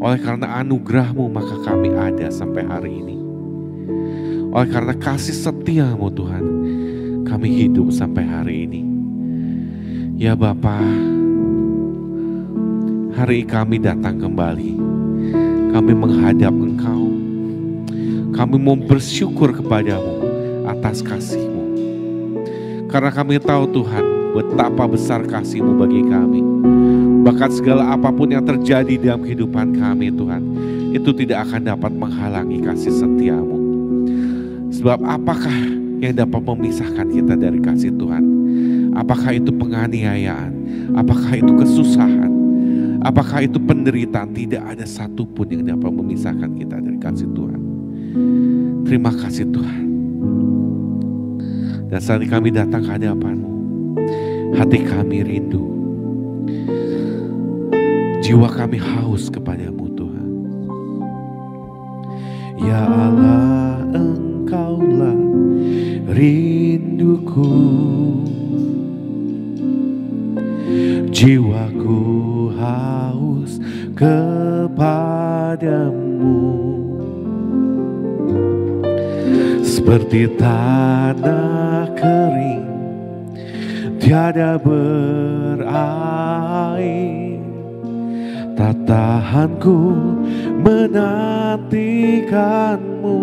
Oleh karena anugerah-Mu maka kami ada sampai hari ini. Oleh karena kasih setia-Mu Tuhan, kami hidup sampai hari ini. Ya Bapa, hari kami datang kembali. Kami menghadap Engkau. Kami mau bersyukur kepadamu atas kasih-Mu. Karena kami tahu Tuhan, betapa besar kasih-Mu bagi kami. Bahkan segala apapun yang terjadi dalam kehidupan kami Tuhan, itu tidak akan dapat menghalangi kasih setia-Mu. Sebab apakah yang dapat memisahkan kita dari kasih Tuhan? Apakah itu penganiayaan? Apakah itu kesusahan? Apakah itu penderitaan? Tidak ada satupun yang dapat memisahkan kita dari kasih Tuhan. Terima kasih Tuhan. Dan saat ini kami datang ke hadapan-Mu, hati kami rindu, jiwa kami haus kepadamu Tuhan. Ya Allah, Engkaulah rinduku, jiwaku haus kepadamu. Seperti tanah kering tiada berair, tak tahanku menantikanmu.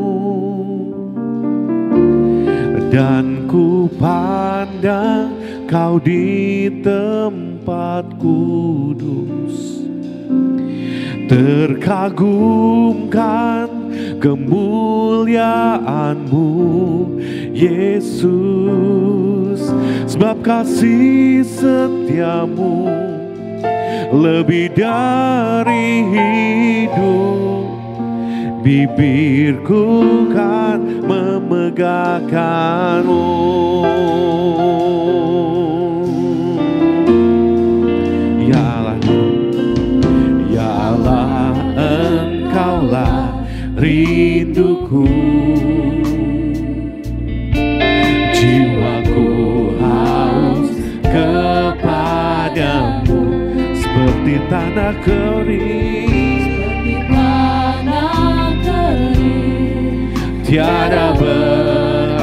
Dan ku pandang Kau di tempat kudus, terkagumkan kemuliaan-Mu Yesus. Sebab kasih setia-Mu lebih dari hidup, bibirku kan memegahkan-Mu. Ya Allah, ya Allah, Engkaulah rinduku, jiwaku haus kepadamu. Seperti tanah kering, tiada berair,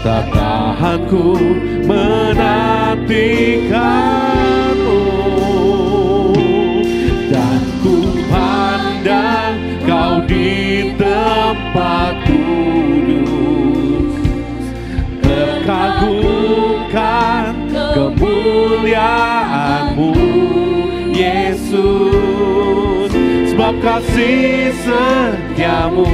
tak tahanku menantikanmu. Dan ku pandang Kau di tempat kudus, terkagumkan kemuliaan-Mu Yesus. Sebab kasih setia-Mu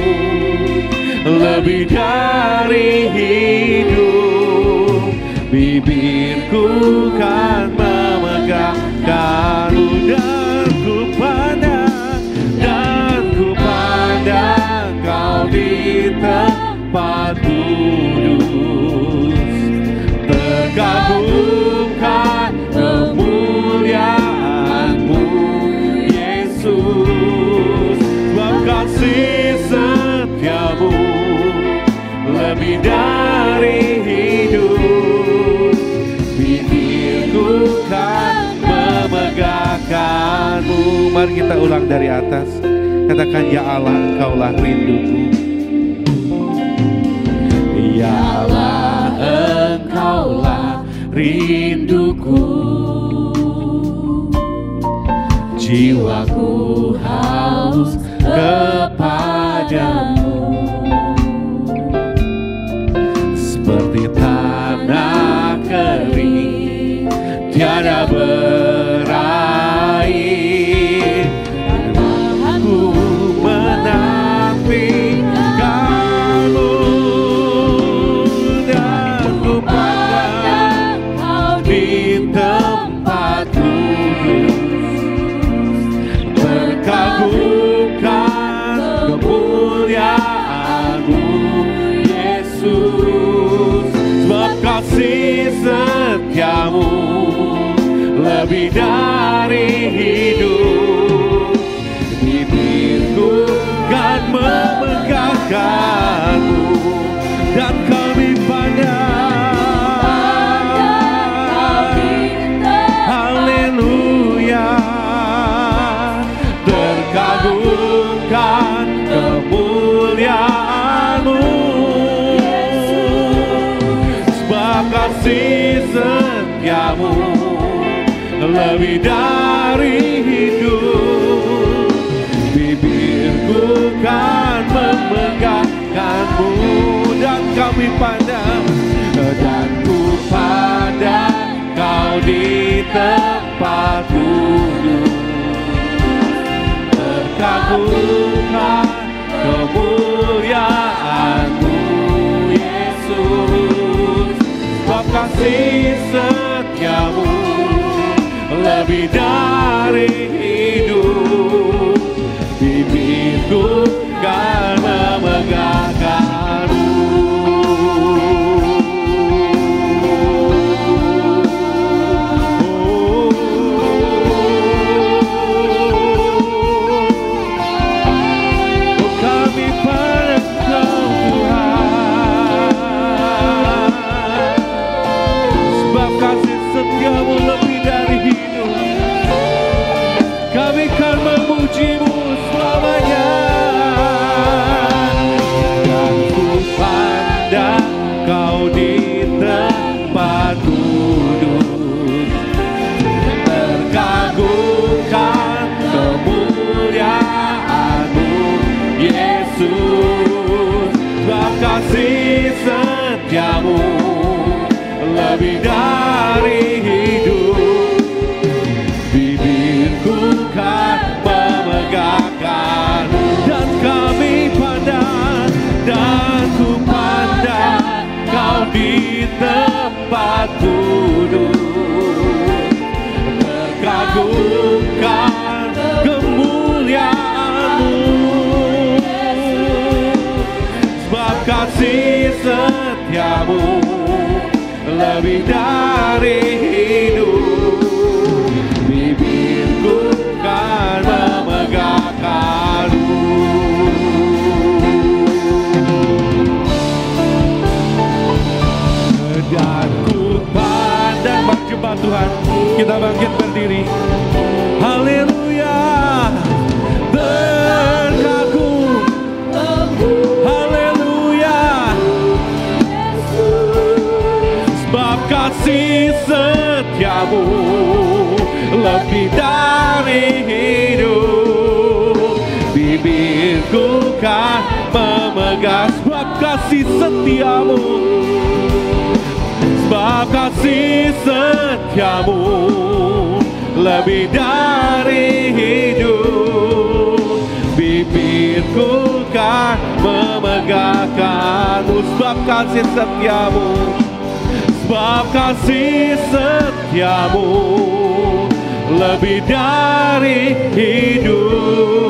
lebih dari hidup, bibirku kan memegahkan-Mu. Dan ku pandang Kau di tempat kudus, terkagumkan kemuliaan-Mu Yesus. Sebab kasih setia-Mu lebih dari hidup, bibirku kan memegahkan-Mu. Mari kita ulang dari atas. Katakan, ya Allah, Engkaulah rinduku. Ya Allah, Engkaulah rinduku, jiwaku haus kepadamu. Seperti tanah kering tiada berair, aku menantikanmu. Dan ku pandang Kau di tempat kudus, terkagumkan kemuliaan-Mu Yesus. Sebab kasih setia-Mu lebih dari hidup, bibirku kan memegahkan-Mu. Dan kami pandang, haleluya, lebih dari hidup. Bibirku kan memegangkanmu, dan kami pandang, dan ku pandang kau di tempat duduk. Terkagumkan kemuliaan-Mu Yesus, sebab kasih setia-Mu lebih dari hidup. Bibirku kan memegangkan-Mu. Kami pada Engkau Tuhan, sebab kasih setia-Mu lebih dari hidup. Kami kan memuji-Mu selamanya, dan ku pandang Kau di tempat duduk. Terkagumkan kemuliaan-Mu Yesus, sebab kasih setia-Mu lebih dari hidup. Bibirku kan memegangkan, dan kami pandang, dan ku pandang Kau di tempat duduk. Terkagumkan kemuliaan-Mu, sebab kasih setia-Mu lebih dari hidup. Bibirku kan memegangkan-Mu. Dan ku pandang, berjumpa Tuhan, kita bangkit berdiri. Haleluya, terkagum. Haleluya, sebab kasih setia-Mu lebih dari hidup. Bibirku kan memegang, sebab kasih setia-Mu, sebab kasih setia-Mu lebih dari hidup. Bibirku kan memegangkan-Mu, sebab kasih setia-Mu, sebab kasih setia-Mu lebih dari hidup.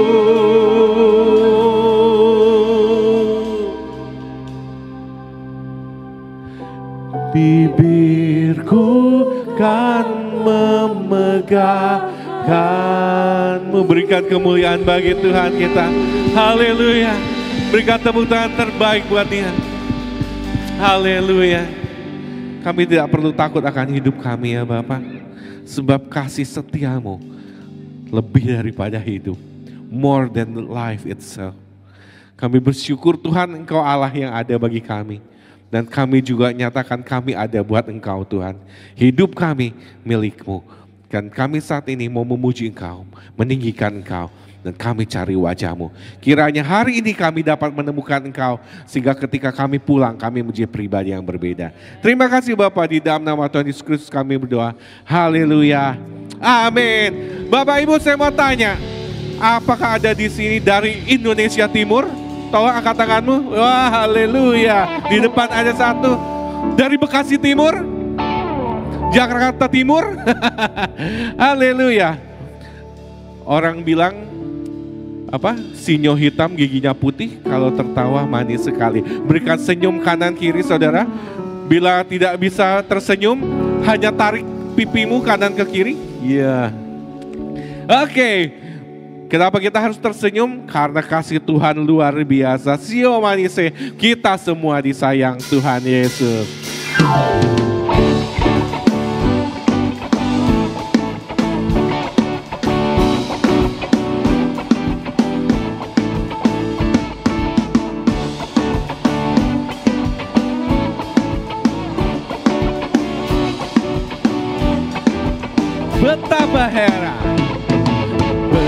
Bibirku kan memegangkan-Mu. Berikan kemuliaan bagi Tuhan kita. Haleluya. Berikan tepuk tangan terbaik buat Dia. Haleluya. Kami tidak perlu takut akan hidup kami ya Bapa, sebab kasih setia-Mu lebih daripada hidup. More than life itself. Kami bersyukur Tuhan, Engkau Allah yang ada bagi kami. Dan kami juga nyatakan kami ada buat Engkau Tuhan. Hidup kami milik-Mu. Dan kami saat ini mau memuji Engkau, meninggikan Engkau. Dan kami cari wajah-Mu. Kiranya hari ini kami dapat menemukan Engkau. Sehingga ketika kami pulang kami menjadi pribadi yang berbeda. Terima kasih Bapak, di dalam nama Tuhan Yesus Kristus kami berdoa. Haleluya. Amin. Bapak Ibu, saya mau tanya. Apakah ada di sini dari Indonesia Timur? Tolong angkat tanganmu. Wah, haleluya. Di depan ada satu. Dari Bekasi Timur, Jakarta Timur. Haleluya. Orang bilang apa? Sinyo hitam giginya putih, kalau tertawa manis sekali. Berikan senyum kanan kiri saudara. Bila tidak bisa tersenyum, hanya tarik pipimu kanan ke kiri. Iya. Oke. Kenapa kita harus tersenyum? Karena kasih Tuhan luar biasa. Sio manise, kita semua disayang Tuhan Yesus. Betapa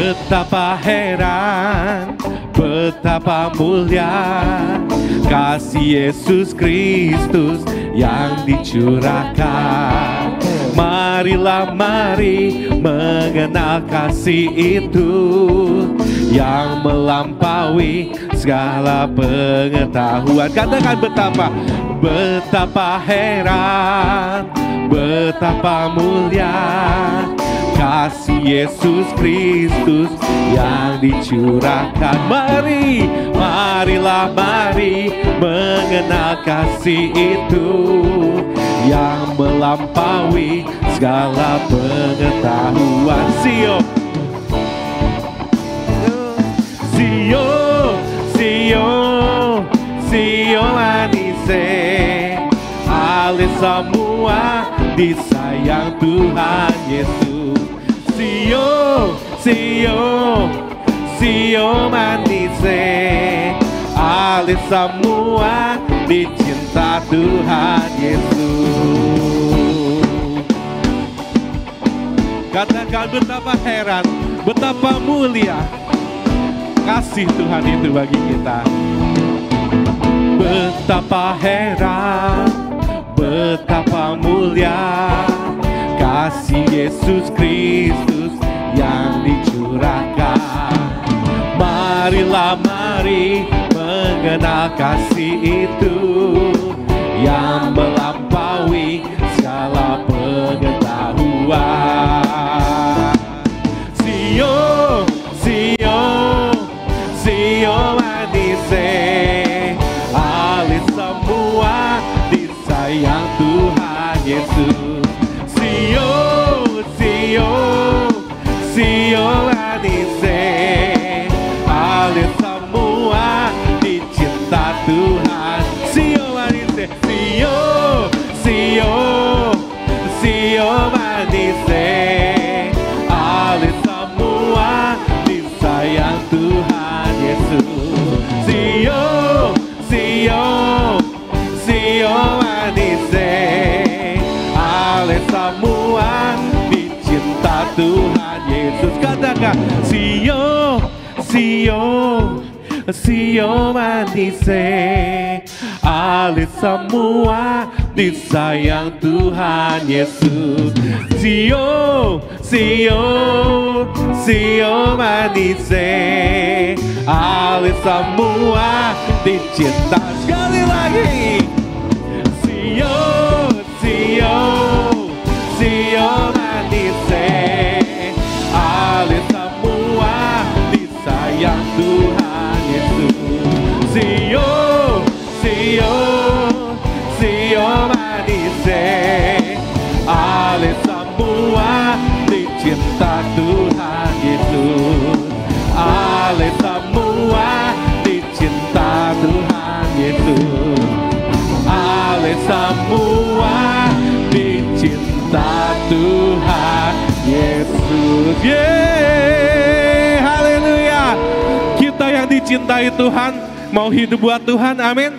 Betapa heran, betapa mulia kasih Yesus Kristus yang dicurahkan. Marilah mari mengenal kasih itu yang melampaui segala pengetahuan. Katakan betapa heran, betapa mulia kasih Yesus Kristus yang dicurahkan. Marilah mari mengenal kasih itu yang melampaui segala pengetahuan. Sio manise, ale semua disayang Tuhan Yesus. Sio manise, ale semua dicinta Tuhan Yesus. Katakan betapa heran, betapa mulia kasih Tuhan itu bagi kita. Betapa heran, betapa mulia kasih Yesus Kristus yang dicurahkan. Marilah mari mengenal kasih itu yang melampaui segala pengetahuan. Sio manise, ale semua disayang Tuhan Yesus. Sio manise, ale semua dicinta Tuhan. Sio manise, Sio manise, ale semua disayang Tuhan Yesus. Sio manise, ale semua dicinta Tuhan Yesus. Katakan Sio manise, ale semua disayang Tuhan Yesus. Sio manise, ale semua dicinta. Sekali lagi, Sio manise, ale semua disayang Tuhan Yesus. Sio manise, ale semua dicinta Tuhan Yesus. Ale semua dicinta Tuhan Yesus. Ale semua dicinta Tuhan Yesus. Haleluya. Kita yang dicintai Tuhan mau hidup buat Tuhan. Amin.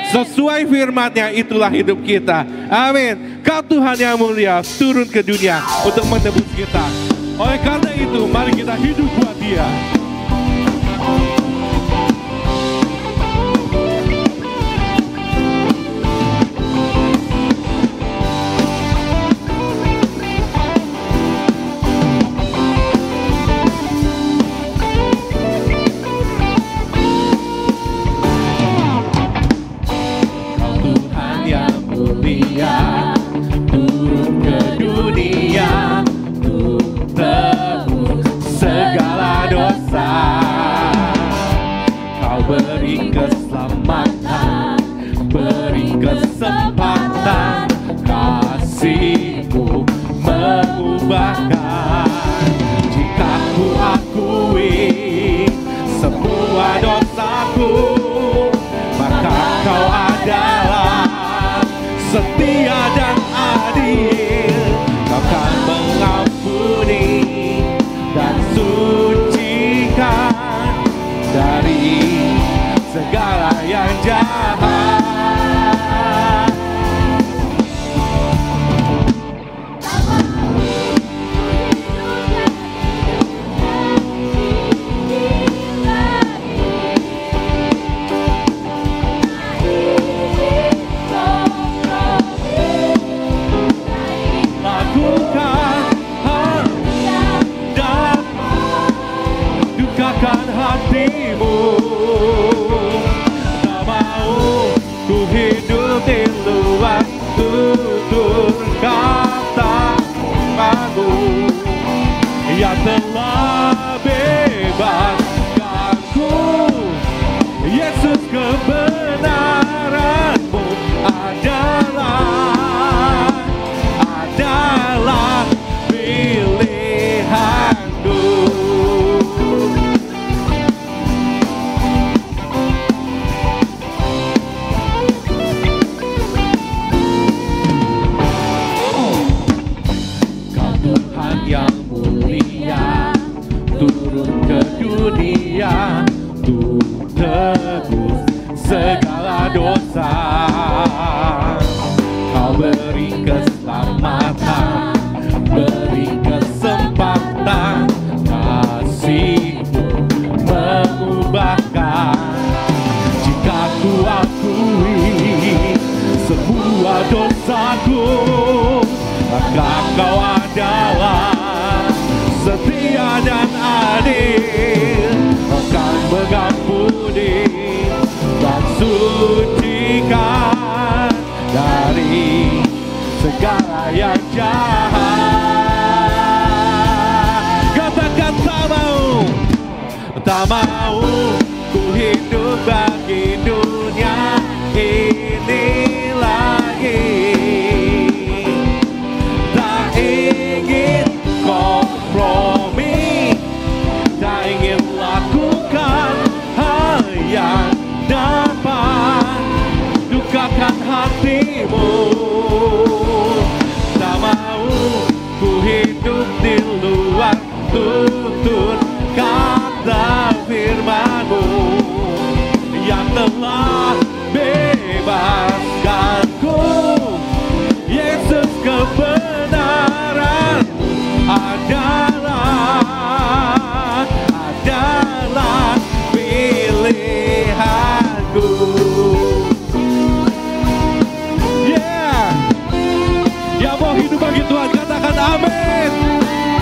Sesuai firman-Nya itulah hidup kita. Amin. Kau Tuhan yang mulia turun ke dunia untuk menebus kita. Oleh karena itu mari kita hidup buat Dia. Turun ke dunia untuk tebus segala dosa. Kau beri keselamatan, beri kesempatan, kasih-Mu mengubahkan. Jika ku akui semua dosaku, maka Kau adalah setia dan adil. Kau kan mengampuni dan sucikan dari segala yang jahat. hatimu. Tak mau ku hidup di luar tutur kata-katamu yang telah bebaskanku. Yesus, kebenaranmu adalah pilihanku. Kau Tuhan yang mulia, turun ke dunia untuk tebus segala dosa. Kau beri keselamatan, beri kesempatan, kasih-Mu mengubahkan. Jika ku akui semua dosaku, maka Kau adalah setia dan adil, akan mengampuni dan sucikan dari segala yang jahat. Katakan tak mau ku hidup bagi dunia ini lagi. Tak ingin kompromi, tak ingin lakukan hal yang dapat dukakan hatimu. Tak mau ku hidup di luar tutur kata firman-Mu yang telah bebaskanku. Yesus, kebenaran-Mu adalah pilihanku. Yeah, yang mau hidup bagi Tuhan katakan amin.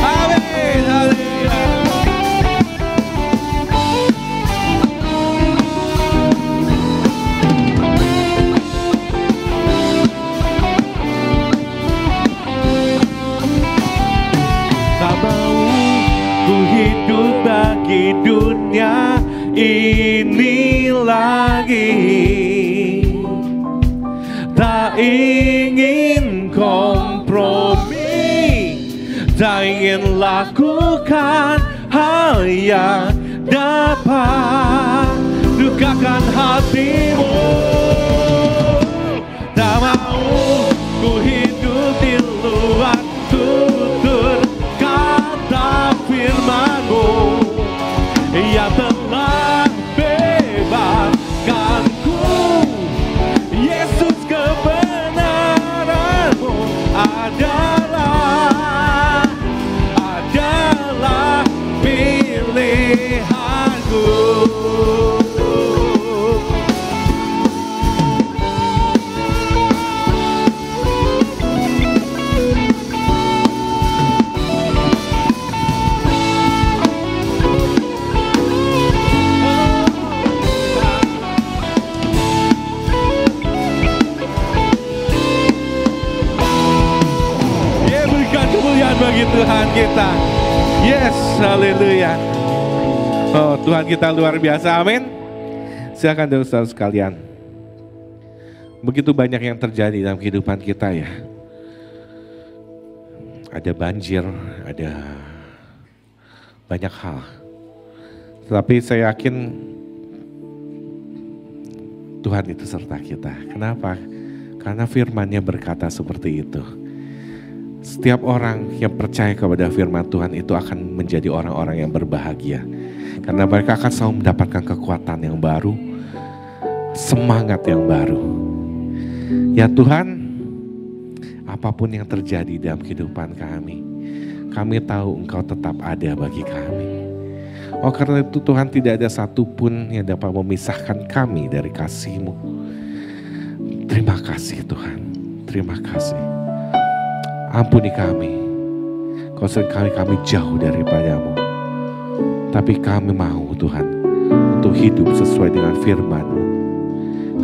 Amin. Haleluya. Tak mau ku hidup bagi dunia ini lagi. Tak ingin kompromi, tak ingin lakukan hal yang dapat dukakan hatimu. Tak mau ku hidup di luar tutur kata firman-Mu yang telah bebaskanku. Yesus, kebenaran-Mu adalah pilihanku. Bagi Tuhan kita. Yes, haleluya. Oh, Tuhan kita luar biasa, amin. Silakan saudara sekalian. Begitu banyak yang terjadi dalam kehidupan kita ya. Ada banjir, ada banyak hal. Tetapi saya yakin Tuhan itu serta kita. Kenapa? Karena firman-Nya berkata seperti itu. Setiap orang yang percaya kepada firman Tuhan itu akan menjadi orang-orang yang berbahagia. Karena mereka akan selalu mendapatkan kekuatan yang baru, semangat yang baru. Ya Tuhan, apapun yang terjadi dalam kehidupan kami tahu Engkau tetap ada bagi kami. Oh, karena itu Tuhan, tidak ada satupun yang dapat memisahkan kami dari kasih-Mu. Terima kasih Tuhan, terima kasih. Ampuni kami, kalau seringkali kami jauh daripada-Mu. Tapi kami mau Tuhan untuk hidup sesuai dengan firman-Mu.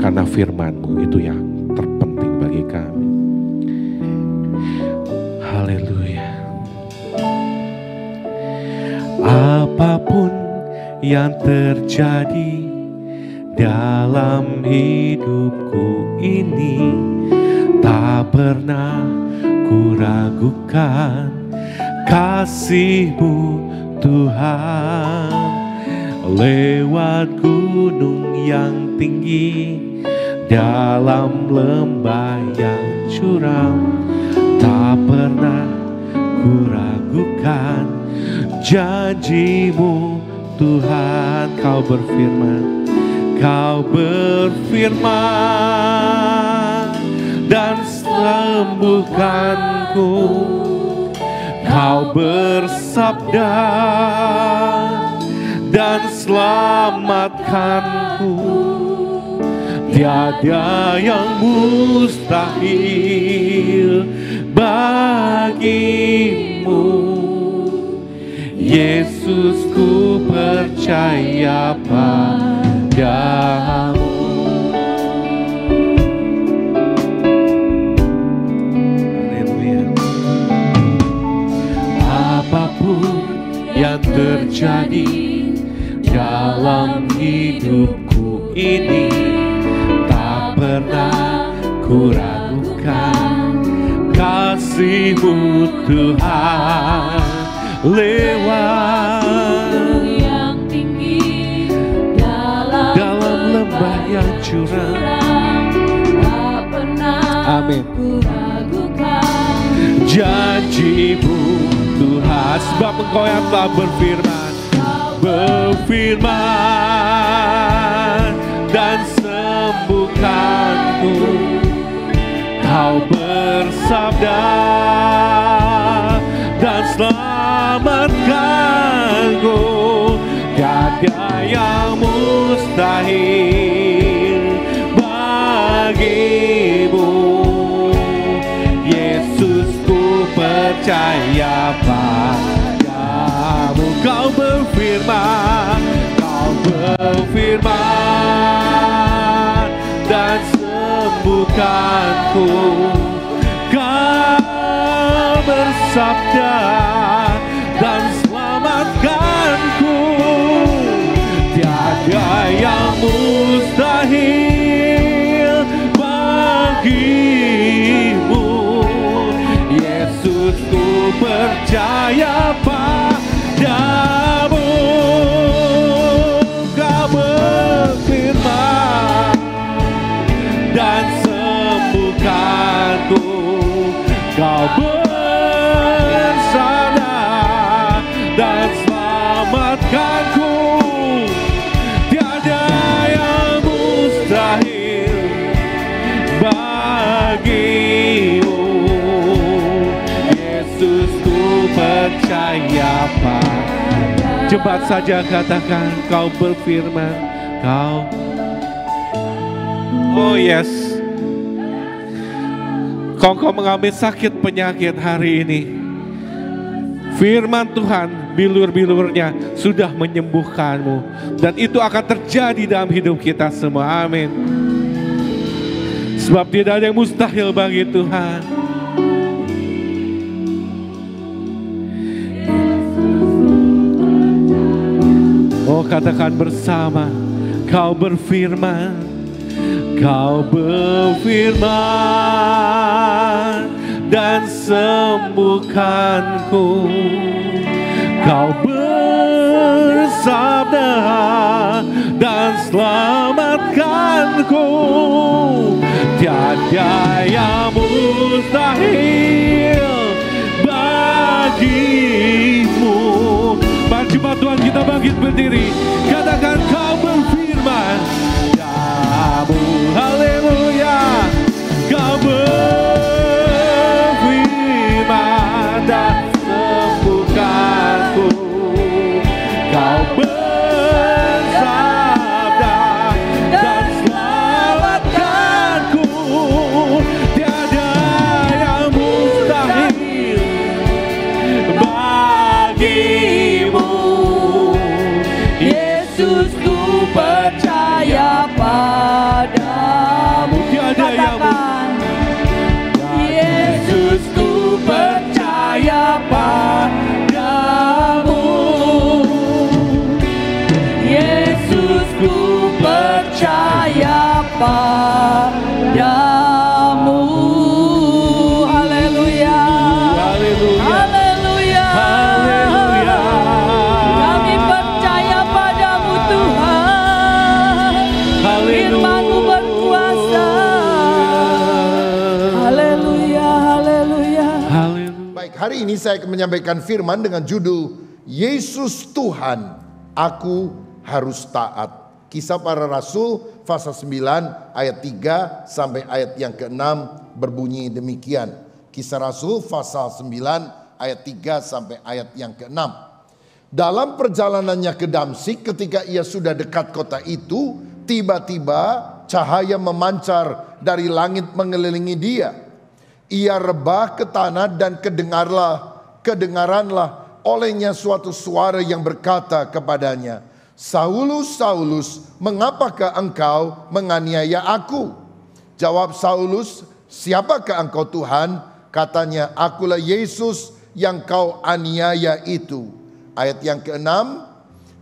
Karena firman-Mu itu yang terpenting bagi kami. Haleluya. Apapun yang terjadi dalam hidupku ini, tak pernah ku ragukan kasih-Mu Tuhan. Lewat gunung yang tinggi, dalam lembah yang curam, tak pernah ku ragukan janji-Mu Tuhan. Kau berfirman, Kau berfirman dan sembuhkanku. Kau bersabda dan selamatkanku. Tiada yang mustahil bagimu. Yesus, ku percaya padamu. Haleluya. Apapun yang terjadi dalam hidupku ini, tak pernah ku ragukan kasih-Mu Tuhan. Lewat yang tinggi, dalam lembah yang curam, tak pernah ku ragukan janji-Mu Tuhan. Sebab Engkau yang telah berfirman dan sembuhkanku. Kau bersabda dan selamatkanku. Tiada yang mustahil bagimu. Yesus, ku percaya padamu. Kau berfirman dan sembuhkanku. Kau bersabda dan selamatkanku. Tiada yang mustahil bagimu. Yesus, ku percaya padamu. Kau berfirman dan sembuhkanku. Kau bersabda dan selamatkanku. Tiada yang mustahil bagimu. Yesus, ku percaya padamu. Cepat saja katakan, Kau berfirman, Kau. Oh yes. Kau mengambil sakit penyakit hari ini. Firman Tuhan, bilur-bilurnya sudah menyembuhkanmu. Dan itu akan terjadi dalam hidup kita semua. Amin. Sebab tidak ada yang mustahil bagi Tuhan. Oh, katakan bersama, Kau berfirman. Kau berfirman dan sembuhkanku. Kau bersabda dan selamatkanku. Tiada yang mustahil bagimu. Mari jemaat Tuhan kita bangkit berdiri. Katakan, Kau berfirman. Haleluya. Kau berfirman dan sembuhkanku. Kau bersabda dan selamatkanku. Tiada yang mustahil bagimu. Yesus ku percaya padamu. Katakan, Yesus ku percaya padamu. Yesus ku percaya padamu. Haleluya. Haleluya. Haleluya. Kami percaya padamu Tuhan. Firman-Mu berkuasa. Haleluya. Haleluya. Baik, hari ini saya akan menyampaikan firman dengan judul Yesus Tuhan, aku harus taat. Kisah Para Rasul pasal 9 ayat 3 sampai ayat yang ke-6 berbunyi demikian. Kisah Rasul pasal 9 ayat 3 sampai ayat yang ke-6. Dalam perjalanannya ke Damsyik, ketika ia sudah dekat kota itu, tiba-tiba cahaya memancar dari langit mengelilingi dia. Ia rebah ke tanah dan kedengaranlah olehnya suatu suara yang berkata kepadanya, Saulus, Saulus, mengapakah engkau menganiaya aku? Jawab Saulus, siapakah engkau Tuhan? Katanya, akulah Yesus yang kau aniaya itu. Ayat yang ke-6,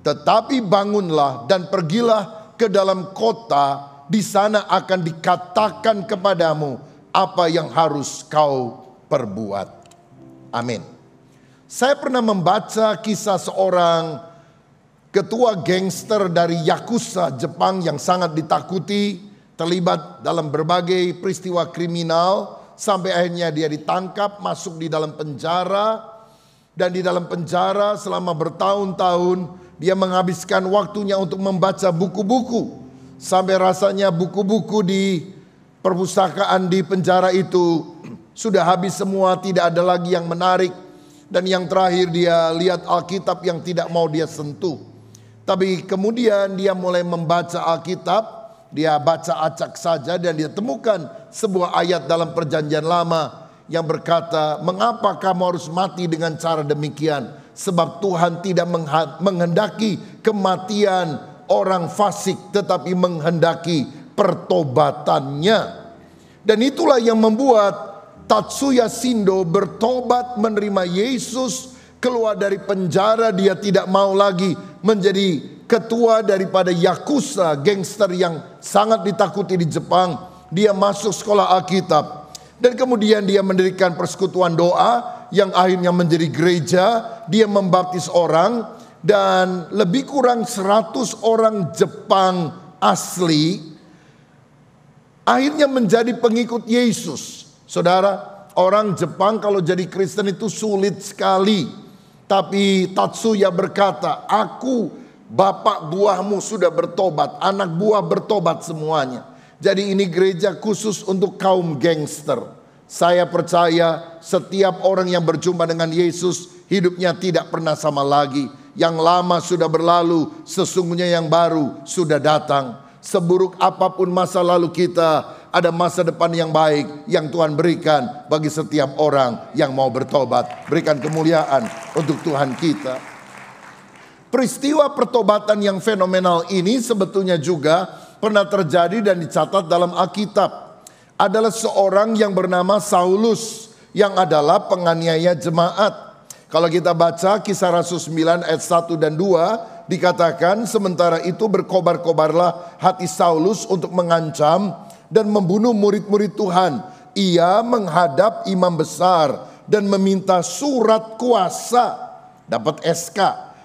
tetapi bangunlah dan pergilah ke dalam kota, di sana akan dikatakan kepadamu apa yang harus kau perbuat. Amin. Saya pernah membaca kisah seorang ketua gangster dari Yakuza Jepang yang sangat ditakuti, terlibat dalam berbagai peristiwa kriminal, sampai akhirnya dia ditangkap, masuk di dalam penjara, dan di dalam penjara selama bertahun-tahun dia menghabiskan waktunya untuk membaca buku-buku, sampai rasanya buku-buku di perpustakaan di penjara itu sudah habis semua, tidak ada lagi yang menarik, dan yang terakhir dia lihat Alkitab yang tidak mau dia sentuh. Tapi kemudian dia mulai membaca Alkitab, dia baca acak saja dan dia temukan sebuah ayat dalam perjanjian lama yang berkata, mengapa kamu harus mati dengan cara demikian? Sebab Tuhan tidak menghendaki kematian orang fasik, tetapi menghendaki pertobatannya. Dan itulah yang membuat Tatsuya Shindo bertobat menerima Yesus, keluar dari penjara. Dia tidak mau lagi menjadi ketua daripada Yakuza, gangster yang sangat ditakuti di Jepang. Dia masuk sekolah Alkitab, dan kemudian dia mendirikan persekutuan doa yang akhirnya menjadi gereja. Dia membaptis orang, dan lebih kurang 100 orang Jepang asli akhirnya menjadi pengikut Yesus. Saudara, orang Jepang kalau jadi Kristen itu sulit sekali. Tapi Tatsuya berkata, aku, bapak buahmu sudah bertobat, anak buah bertobat semuanya. Jadi ini gereja khusus untuk kaum gangster. Saya percaya setiap orang yang berjumpa dengan Yesus, hidupnya tidak pernah sama lagi. Yang lama sudah berlalu, sesungguhnya yang baru sudah datang. Seburuk apapun masa lalu kita, ada masa depan yang baik yang Tuhan berikan bagi setiap orang yang mau bertobat. Berikan kemuliaan untuk Tuhan kita. Peristiwa pertobatan yang fenomenal ini sebetulnya juga pernah terjadi dan dicatat dalam Alkitab. Adalah seorang yang bernama Saulus, yang adalah penganiaya jemaat. Kalau kita baca Kisah Rasul 9 ayat 1 dan 2, dikatakan sementara itu berkobar-kobarlah hati Saulus untuk mengancam dan membunuh murid-murid Tuhan. Ia menghadap imam besar dan meminta surat kuasa, dapat SK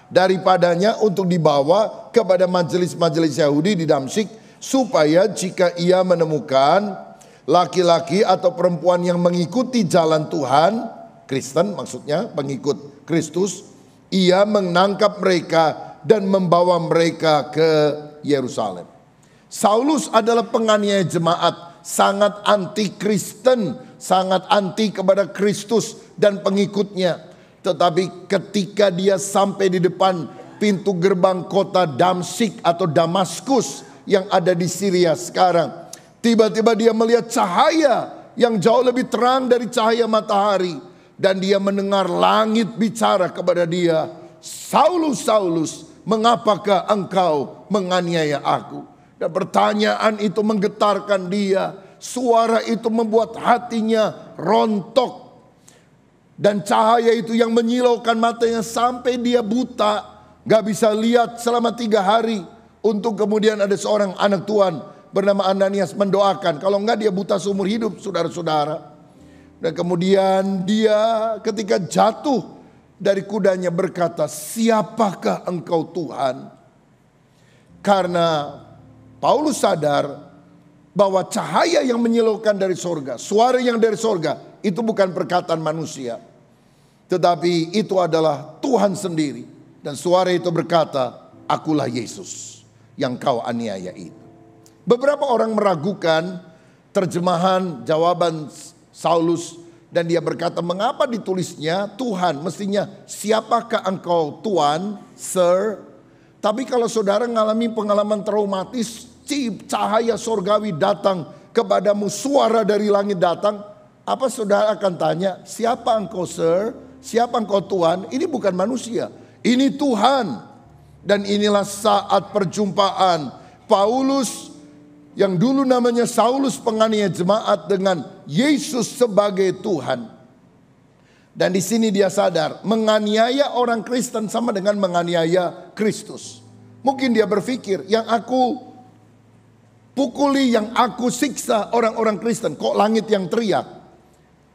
daripadanya untuk dibawa kepada majelis-majelis Yahudi di Damsyik, supaya jika ia menemukan laki-laki atau perempuan yang mengikuti jalan Tuhan, Kristen maksudnya, pengikut Kristus, ia menangkap mereka dan membawa mereka ke Yerusalem. Saulus adalah penganiaya jemaat, sangat anti Kristen, sangat anti kepada Kristus dan pengikutnya. Tetapi ketika dia sampai di depan pintu gerbang kota Damsyik atau Damaskus yang ada di Syria sekarang, tiba-tiba dia melihat cahaya yang jauh lebih terang dari cahaya matahari. Dan dia mendengar langit bicara kepada dia, Saulus, Saulus, mengapakah engkau menganiaya aku? Dan pertanyaan itu menggetarkan dia. Suara itu membuat hatinya rontok. Dan cahaya itu yang menyilaukan matanya sampai dia buta. Gak bisa lihat selama 3 hari. Untuk kemudian ada seorang anak Tuhan bernama Ananias mendoakan. Kalau enggak dia buta seumur hidup, saudara-saudara. Dan kemudian dia ketika jatuh dari kudanya berkata, siapakah engkau Tuhan? Karena Paulus sadar bahwa cahaya yang menyilaukan dari sorga, suara yang dari sorga, itu bukan perkataan manusia. Tetapi itu adalah Tuhan sendiri. Dan suara itu berkata, akulah Yesus yang kau aniaya itu. Beberapa orang meragukan terjemahan jawaban Saulus. Dan dia berkata, mengapa ditulisnya Tuhan? Mestinya siapakah engkau Tuhan, Sir? Tapi kalau saudara mengalami pengalaman traumatis, cahaya sorgawi datang kepadamu, suara dari langit datang, apa saudara akan tanya, siapa engkau Sir? Siapa engkau Tuhan? Ini bukan manusia, ini Tuhan. Dan inilah saat perjumpaan Paulus yang dulu namanya Saulus penganiaya jemaat dengan Yesus sebagai Tuhan. Dan di sini dia sadar menganiaya orang Kristen sama dengan menganiaya Kristus. Mungkin dia berpikir yang aku pukuli, yang aku siksa orang-orang Kristen, kok langit yang teriak?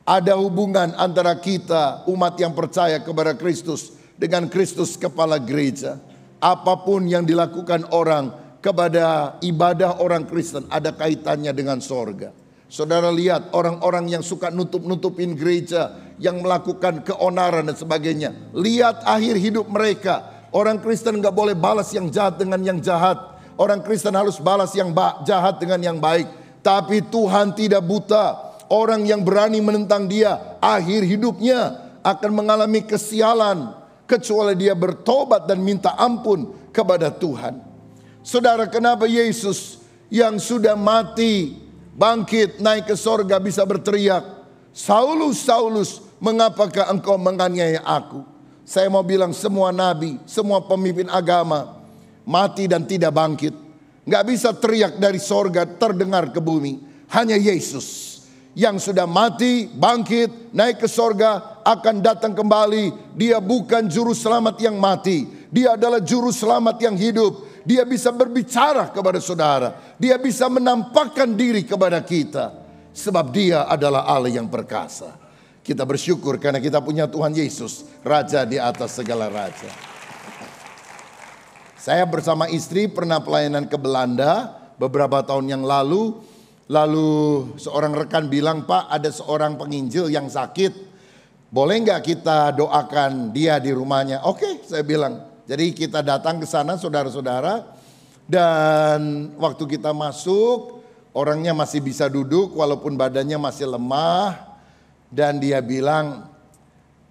Ada hubungan antara kita umat yang percaya kepada Kristus dengan Kristus kepala gereja. Apapun yang dilakukan orang kepada ibadah orang Kristen ada kaitannya dengan sorga. Saudara lihat orang-orang yang suka nutup-nutupin gereja, yang melakukan keonaran dan sebagainya. Lihat akhir hidup mereka. Orang Kristen gak boleh balas yang jahat dengan yang jahat. Orang Kristen harus balas yang jahat dengan yang baik. Tapi Tuhan tidak buta. Orang yang berani menentang dia, akhir hidupnya akan mengalami kesialan. Kecuali dia bertobat dan minta ampun kepada Tuhan. Saudara, kenapa Yesus yang sudah mati, bangkit, naik ke sorga bisa berteriak, Saulus, Saulus, mengapakah engkau menganiaya aku? Saya mau bilang semua nabi, semua pemimpin agama mati dan tidak bangkit. Gak bisa teriak dari sorga terdengar ke bumi. Hanya Yesus yang sudah mati, bangkit, naik ke sorga, akan datang kembali. Dia bukan juru selamat yang mati. Dia adalah juru selamat yang hidup. Dia bisa berbicara kepada saudara. Dia bisa menampakkan diri kepada kita. Sebab dia adalah Allah yang perkasa. Kita bersyukur karena kita punya Tuhan Yesus, Raja di atas segala raja. Saya bersama istri pernah pelayanan ke Belanda beberapa tahun yang lalu. Lalu seorang rekan bilang, Pak, ada seorang penginjil yang sakit. Boleh nggak kita doakan dia di rumahnya? Oke, saya bilang. Jadi kita datang ke sana saudara-saudara. Dan waktu kita masuk, orangnya masih bisa duduk walaupun badannya masih lemah. Dan dia bilang,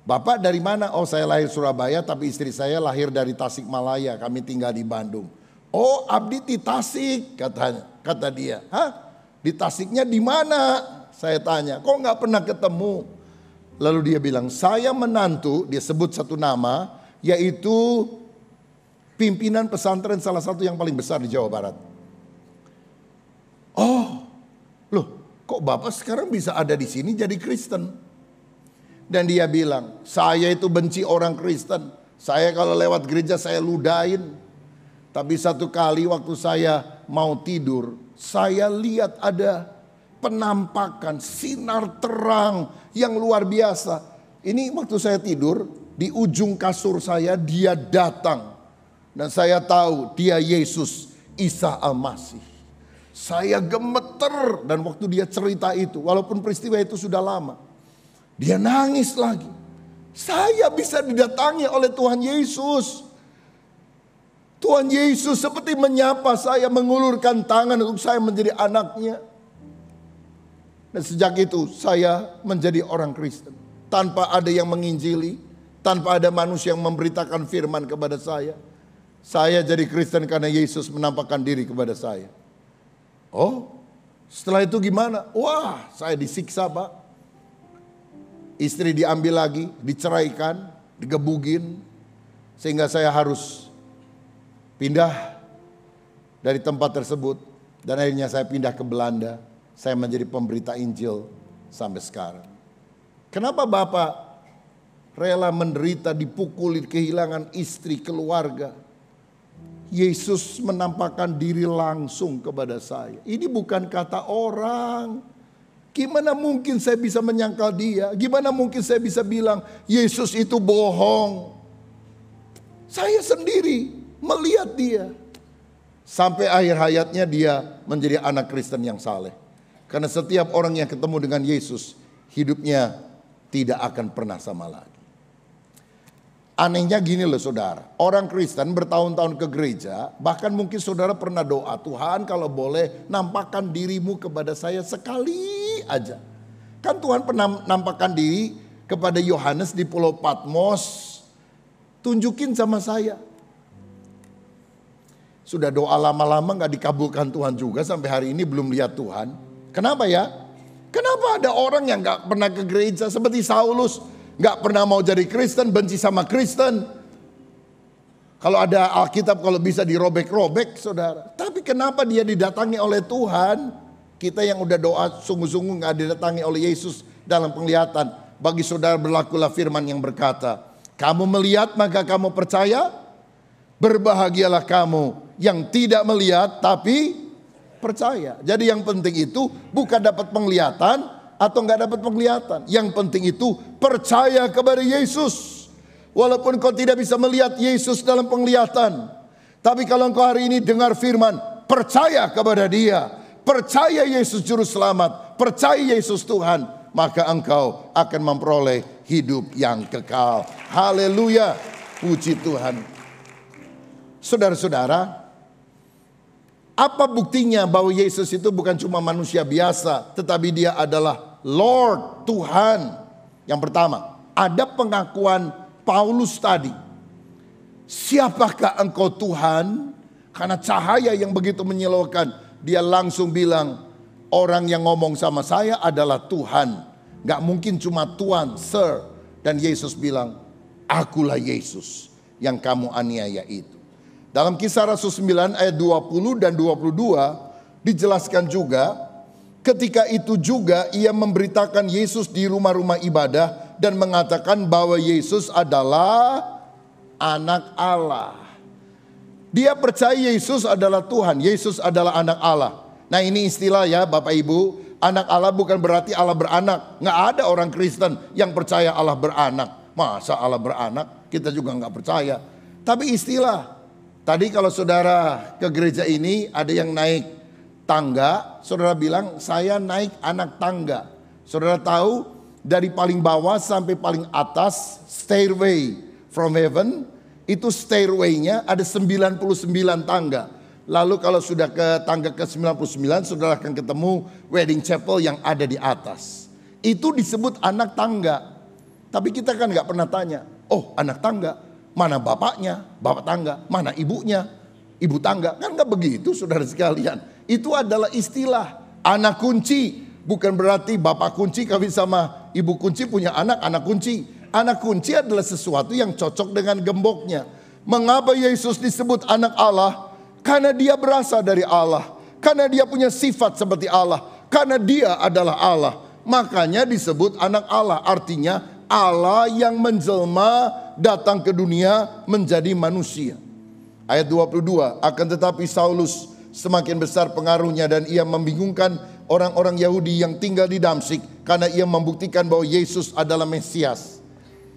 Bapak dari mana? Oh, saya lahir Surabaya tapi istri saya lahir dari Tasikmalaya. Kami tinggal di Bandung. Oh, abdi di Tasik, kata dia. Hah? Di Tasiknya di mana? Saya tanya. Kok nggak pernah ketemu? Lalu dia bilang, saya menantu, dia sebut satu nama, yaitu pimpinan pesantren salah satu yang paling besar di Jawa Barat. Oh, loh, kok Bapak sekarang bisa ada di sini jadi Kristen? Dan dia bilang, saya itu benci orang Kristen. Saya kalau lewat gereja saya ludahin. Tapi satu kali waktu saya mau tidur, saya lihat ada penampakan sinar terang yang luar biasa. Ini waktu saya tidur, di ujung kasur saya dia datang. Dan saya tahu dia Yesus, Isa Al-Masih. Saya gemeter dan waktu dia cerita itu, walaupun peristiwa itu sudah lama, dia nangis lagi. Saya bisa didatangi oleh Tuhan Yesus. Tuhan Yesus seperti menyapa saya, mengulurkan tangan untuk saya menjadi anaknya. Dan sejak itu saya menjadi orang Kristen. Tanpa ada yang menginjili, tanpa ada manusia yang memberitakan firman kepada saya. Saya jadi Kristen karena Yesus menampakkan diri kepada saya. Oh, setelah itu gimana? Wah, saya disiksa, Pak. Istri diambil lagi, diceraikan, digebugin. Sehingga saya harus Pindah dari tempat tersebut dan akhirnya saya pindah ke Belanda. Saya menjadi pemberita Injil sampai sekarang. Kenapa Bapak rela menderita, dipukuli, kehilangan istri, keluarga? Yesus menampakkan diri langsung kepada saya. Ini bukan kata orang. Gimana mungkin saya bisa menyangkal dia? Gimana mungkin saya bisa bilang Yesus itu bohong? Saya sendiri melihat dia. Sampai akhir hayatnya dia menjadi anak Kristen yang saleh. Karena setiap orang yang ketemu dengan Yesus, hidupnya tidak akan pernah sama lagi. Anehnya gini loh saudara, orang Kristen bertahun-tahun ke gereja, bahkan mungkin saudara pernah doa, Tuhan kalau boleh nampakkan dirimu kepada saya sekali aja. Kan Tuhan pernah nampakkan diri kepada Yohanes di Pulau Patmos, tunjukin sama saya. Sudah doa lama-lama gak dikabulkan Tuhan juga, sampai hari ini belum lihat Tuhan. Kenapa ya? Kenapa ada orang yang gak pernah ke gereja seperti Saulus, gak pernah mau jadi Kristen, benci sama Kristen. Kalau ada Alkitab kalau bisa dirobek-robek saudara. Tapi kenapa dia didatangi oleh Tuhan? Kita yang udah doa sungguh-sungguh gak didatangi oleh Yesus dalam penglihatan. Bagi saudara berlakulah firman yang berkata, kamu melihat maka kamu percaya, berbahagialah kamu yang tidak melihat tapi percaya. Jadi yang penting itu bukan dapat penglihatan atau nggak dapat penglihatan. Yang penting itu percaya kepada Yesus. Walaupun kau tidak bisa melihat Yesus dalam penglihatan, tapi kalau engkau hari ini dengar firman, percaya kepada Dia, percaya Yesus juru selamat, percaya Yesus Tuhan, maka engkau akan memperoleh hidup yang kekal. Haleluya, puji Tuhan. Saudara-saudara, apa buktinya bahwa Yesus itu bukan cuma manusia biasa, tetapi dia adalah Lord, Tuhan? Yang pertama, ada pengakuan Paulus tadi. Siapakah engkau Tuhan? Karena cahaya yang begitu menyilaukan, dia langsung bilang, orang yang ngomong sama saya adalah Tuhan. Gak mungkin cuma Tuhan, Sir. Dan Yesus bilang, akulah Yesus yang kamu aniaya itu. Dalam Kisah Rasul 9 ayat 20 dan 22 dijelaskan juga, ketika itu juga ia memberitakan Yesus di rumah-rumah ibadah dan mengatakan bahwa Yesus adalah anak Allah. Dia percaya Yesus adalah Tuhan, Yesus adalah anak Allah. Nah ini istilah ya Bapak Ibu, anak Allah bukan berarti Allah beranak. Nggak ada orang Kristen yang percaya Allah beranak. Masa Allah beranak? Kita juga nggak percaya. Tapi istilah. Tadi kalau saudara ke gereja ini ada yang naik tangga, saudara bilang saya naik anak tangga. Saudara tahu dari paling bawah sampai paling atas, stairway from heaven, itu stairway-nya ada 99 tangga. Lalu kalau sudah ke tangga ke 99, saudara akan ketemu wedding chapel yang ada di atas. Itu disebut anak tangga. Tapi kita kan gak pernah tanya, oh anak tangga. Mana bapaknya, bapak tangga, mana ibunya, ibu tangga. Kan gak begitu saudara sekalian. Itu adalah istilah anak kunci. Bukan berarti bapak kunci kawin sama ibu kunci punya anak, anak kunci. Anak kunci adalah sesuatu yang cocok dengan gemboknya. Mengapa Yesus disebut anak Allah? Karena dia berasal dari Allah. Karena dia punya sifat seperti Allah. Karena dia adalah Allah. Makanya disebut anak Allah. Artinya Allah yang menjelma datang ke dunia menjadi manusia. Ayat 22, akan tetapi Saulus semakin besar pengaruhnya dan ia membingungkan orang-orang Yahudi yang tinggal di Damsyik karena ia membuktikan bahwa Yesus adalah Mesias.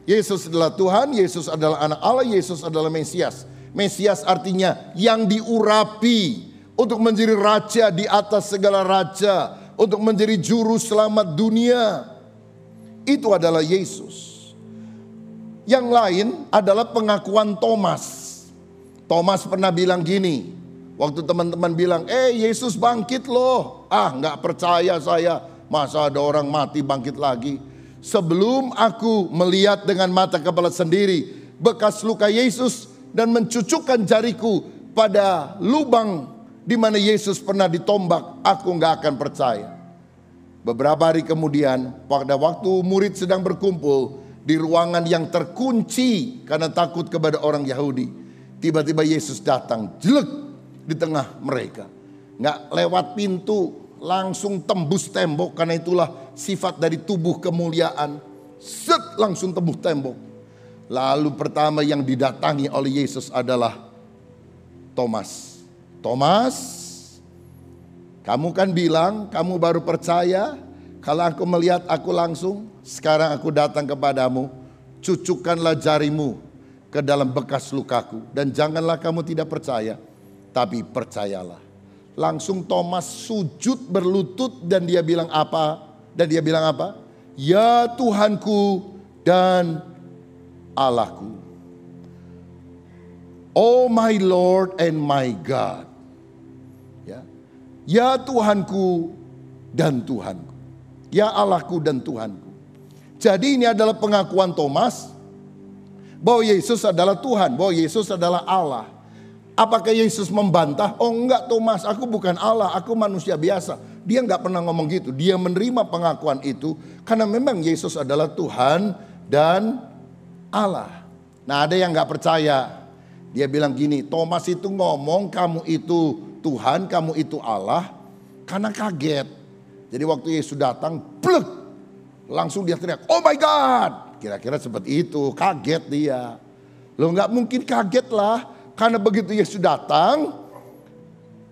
Yesus adalah Tuhan, Yesus adalah anak Allah, Yesus adalah Mesias. Mesias artinya yang diurapi untuk menjadi raja di atas segala raja, untuk menjadi juru selamat dunia. Itu adalah Yesus. Yang lain adalah pengakuan Thomas. Thomas pernah bilang gini, waktu teman-teman bilang, Yesus bangkit loh. Gak percaya saya, masa ada orang mati bangkit lagi. Sebelum aku melihat dengan mata kepala sendiri bekas luka Yesus dan mencucukkan jariku pada lubang di mana Yesus pernah ditombak, aku gak akan percaya. Beberapa hari kemudian, pada waktu murid sedang berkumpul di ruangan yang terkunci karena takut kepada orang Yahudi, Tiba-tiba Yesus datang, jelek di tengah mereka. Nggak lewat pintu, langsung tembus tembok. Karena itulah sifat dari tubuh kemuliaan. Set, langsung tembus tembok. Lalu pertama yang didatangi oleh Yesus adalah Thomas. Thomas, kamu kan bilang kamu baru percaya kalau aku melihat aku langsung. Sekarang aku datang kepadamu, cucukkanlah jarimu ke dalam bekas lukaku. Dan janganlah kamu tidak percaya, tapi percayalah. Langsung Thomas sujud berlutut dan dia bilang apa? Dan dia bilang apa? Ya Tuhanku dan Allahku. Oh my Lord and my God. Ya Tuhanku dan Tuhanku. Ya Allahku dan Tuhanku. Jadi ini adalah pengakuan Thomas bahwa Yesus adalah Tuhan, bahwa Yesus adalah Allah. Apakah Yesus membantah? Oh enggak Thomas, aku bukan Allah, aku manusia biasa. Dia enggak pernah ngomong gitu. Dia menerima pengakuan itu karena memang Yesus adalah Tuhan dan Allah. Nah ada yang enggak percaya. Dia bilang gini, Thomas itu ngomong kamu itu Tuhan, kamu itu Allah karena kaget. Jadi waktu Yesus datang, plek, langsung dia teriak, oh my God. Kira-kira seperti itu, kaget dia. Loh enggak mungkin kaget lah. Karena begitu Yesus datang,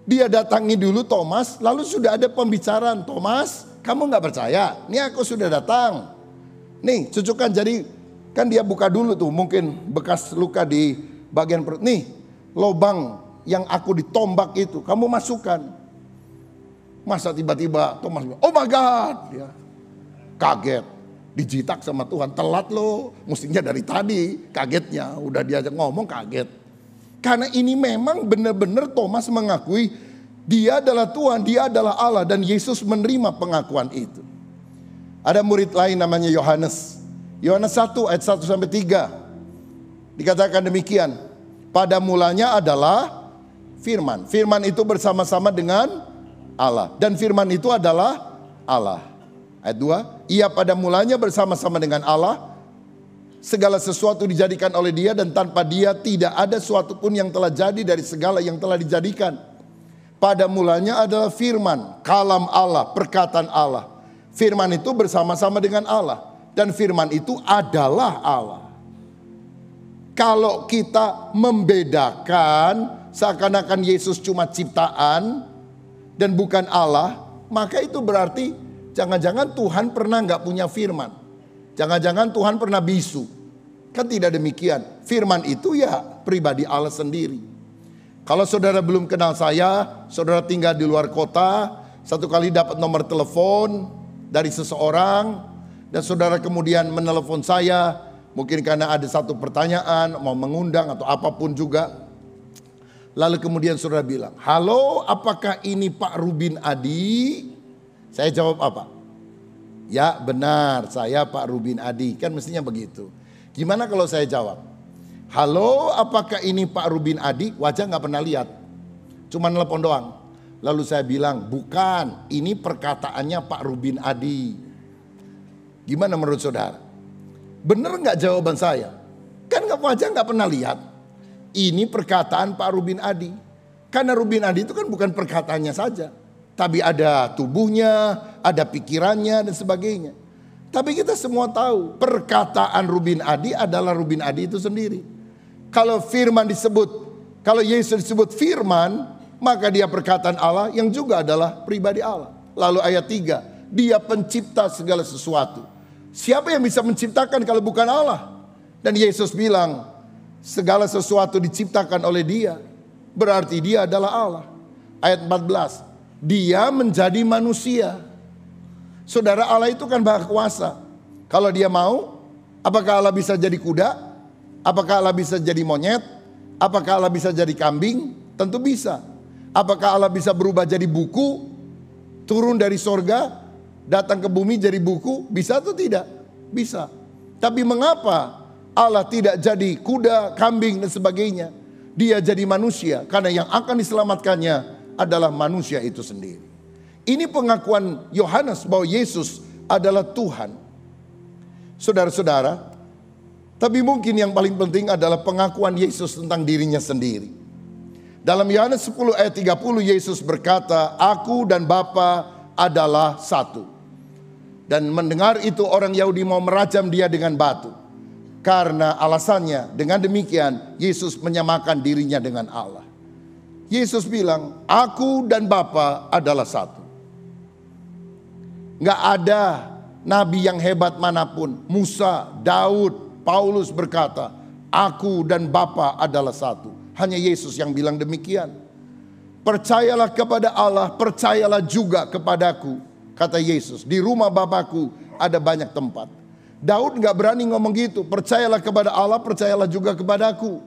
dia datangi dulu Thomas, lalu sudah ada pembicaraan. Thomas, kamu gak percaya? Nih aku sudah datang. Nih cucukkan, jadi kan dia buka dulu tuh mungkin bekas luka di bagian perut. Nih lubang yang aku ditombak itu, kamu masukkan. Masa tiba-tiba Thomas bilang, oh my God. Dia kaget, dijitak sama Tuhan. Telat loh, mestinya dari tadi kagetnya. Udah diajak ngomong kaget. Karena ini memang benar-benar Thomas mengakui dia adalah Tuhan, dia adalah Allah. Dan Yesus menerima pengakuan itu. Ada murid lain namanya Yohanes. Yohanes 1 ayat 1-3. Dikatakan demikian. Pada mulanya adalah firman. Firman itu bersama-sama dengan Allah. Dan firman itu adalah Allah. Ayat 2. Ia pada mulanya bersama-sama dengan Allah. Segala sesuatu dijadikan oleh dia dan tanpa dia tidak ada sesuatu pun yang telah jadi dari segala yang telah dijadikan. Pada mulanya adalah firman, kalam Allah, perkataan Allah. Firman itu bersama-sama dengan Allah. Dan firman itu adalah Allah. Kalau kita membedakan seakan-akan Yesus cuma ciptaan dan bukan Allah, maka itu berarti jangan-jangan Tuhan pernah gak punya firman. Jangan-jangan Tuhan pernah bisu. Kan tidak demikian. Firman itu ya pribadi Allah sendiri. Kalau saudara belum kenal saya, saudara tinggal di luar kota, satu kali dapat nomor telepon dari seseorang, dan saudara kemudian menelepon saya, mungkin karena ada satu pertanyaan, mau mengundang atau apapun juga. Lalu kemudian saudara bilang, halo apakah ini Pak Rubin Adi? Saya jawab apa? Ya benar, saya Pak Rubin Adi. Kan mestinya begitu. Gimana kalau saya jawab? Halo, apakah ini Pak Rubin Adi? Wajah gak pernah lihat. Cuma nelpon doang. Lalu saya bilang, bukan. Ini perkataannya Pak Rubin Adi. Gimana menurut saudara? Benar gak jawaban saya? Kan wajah gak pernah lihat. Ini perkataan Pak Rubin Adi. Karena Rubin Adi itu kan bukan perkataannya saja. Tapi ada tubuhnya, ada pikirannya dan sebagainya. Tapi kita semua tahu perkataan Rubin Adi adalah Rubin Adi itu sendiri. Kalau firman disebut, kalau Yesus disebut firman, maka dia perkataan Allah yang juga adalah pribadi Allah. Lalu ayat 3, dia pencipta segala sesuatu. Siapa yang bisa menciptakan kalau bukan Allah? Dan Yesus bilang, segala sesuatu diciptakan oleh dia. Berarti dia adalah Allah. Ayat 14. Dia menjadi manusia. Saudara, Allah itu kan maha kuasa. Kalau dia mau, apakah Allah bisa jadi kuda? Apakah Allah bisa jadi monyet? Apakah Allah bisa jadi kambing? Tentu bisa. Apakah Allah bisa berubah jadi buku? Turun dari sorga, datang ke bumi jadi buku? Bisa atau tidak? Bisa. Tapi mengapa Allah tidak jadi kuda, kambing dan sebagainya? Dia jadi manusia karena yang akan diselamatkannya adalah manusia itu sendiri. Ini pengakuan Yohanes bahwa Yesus adalah Tuhan. Saudara-saudara, Tapi mungkin yang paling penting adalah pengakuan Yesus tentang dirinya sendiri. Dalam Yohanes 10 ayat 30 Yesus berkata, "Aku dan Bapa adalah satu." Dan mendengar itu orang Yahudi mau merajam dia dengan batu. Karena alasannya dengan demikian Yesus menyamakan dirinya dengan Allah. Yesus bilang, "Aku dan Bapa adalah satu." Nggak ada nabi yang hebat manapun. Musa, Daud, Paulus berkata, "Aku dan Bapa adalah satu." Hanya Yesus yang bilang demikian. "Percayalah kepada Allah, percayalah juga kepadaku," kata Yesus. "Di rumah Bapakku ada banyak tempat." Daud nggak berani ngomong gitu. "Percayalah kepada Allah, percayalah juga kepadaku."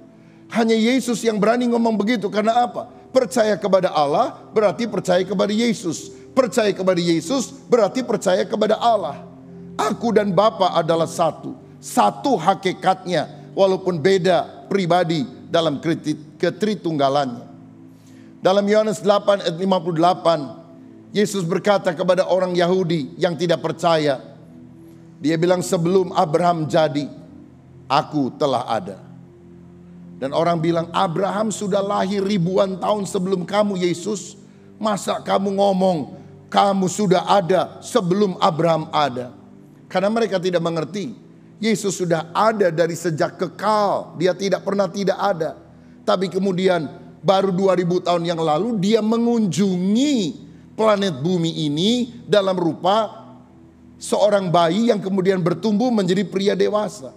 Hanya Yesus yang berani ngomong begitu. Karena apa? Percaya kepada Allah berarti percaya kepada Yesus. Percaya kepada Yesus berarti percaya kepada Allah. Aku dan Bapa adalah satu. Satu hakikatnya, walaupun beda pribadi dalam ketritunggalannya. Dalam Yohanes 8 ayat 58, Yesus berkata kepada orang Yahudi yang tidak percaya. Dia bilang, "Sebelum Abraham jadi, aku telah ada." Dan orang bilang, "Abraham sudah lahir ribuan tahun sebelum kamu, Yesus. Masa kamu ngomong kamu sudah ada sebelum Abraham ada?" Karena mereka tidak mengerti. Yesus sudah ada dari sejak kekal. Dia tidak pernah tidak ada. Tapi kemudian baru 2000 tahun yang lalu dia mengunjungi planet bumi ini dalam rupa seorang bayi yang kemudian bertumbuh menjadi pria dewasa.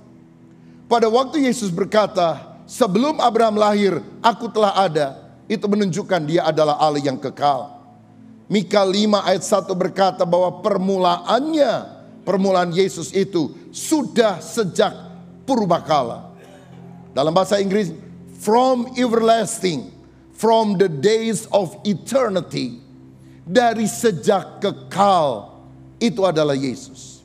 Pada waktu Yesus berkata, "Sebelum Abraham lahir, aku telah ada." Itu menunjukkan dia adalah Allah yang kekal. Mika 5 ayat 1 berkata bahwa permulaan Yesus itu sudah sejak purbakala. Dalam bahasa Inggris, from everlasting, from the days of eternity. Dari sejak kekal, itu adalah Yesus.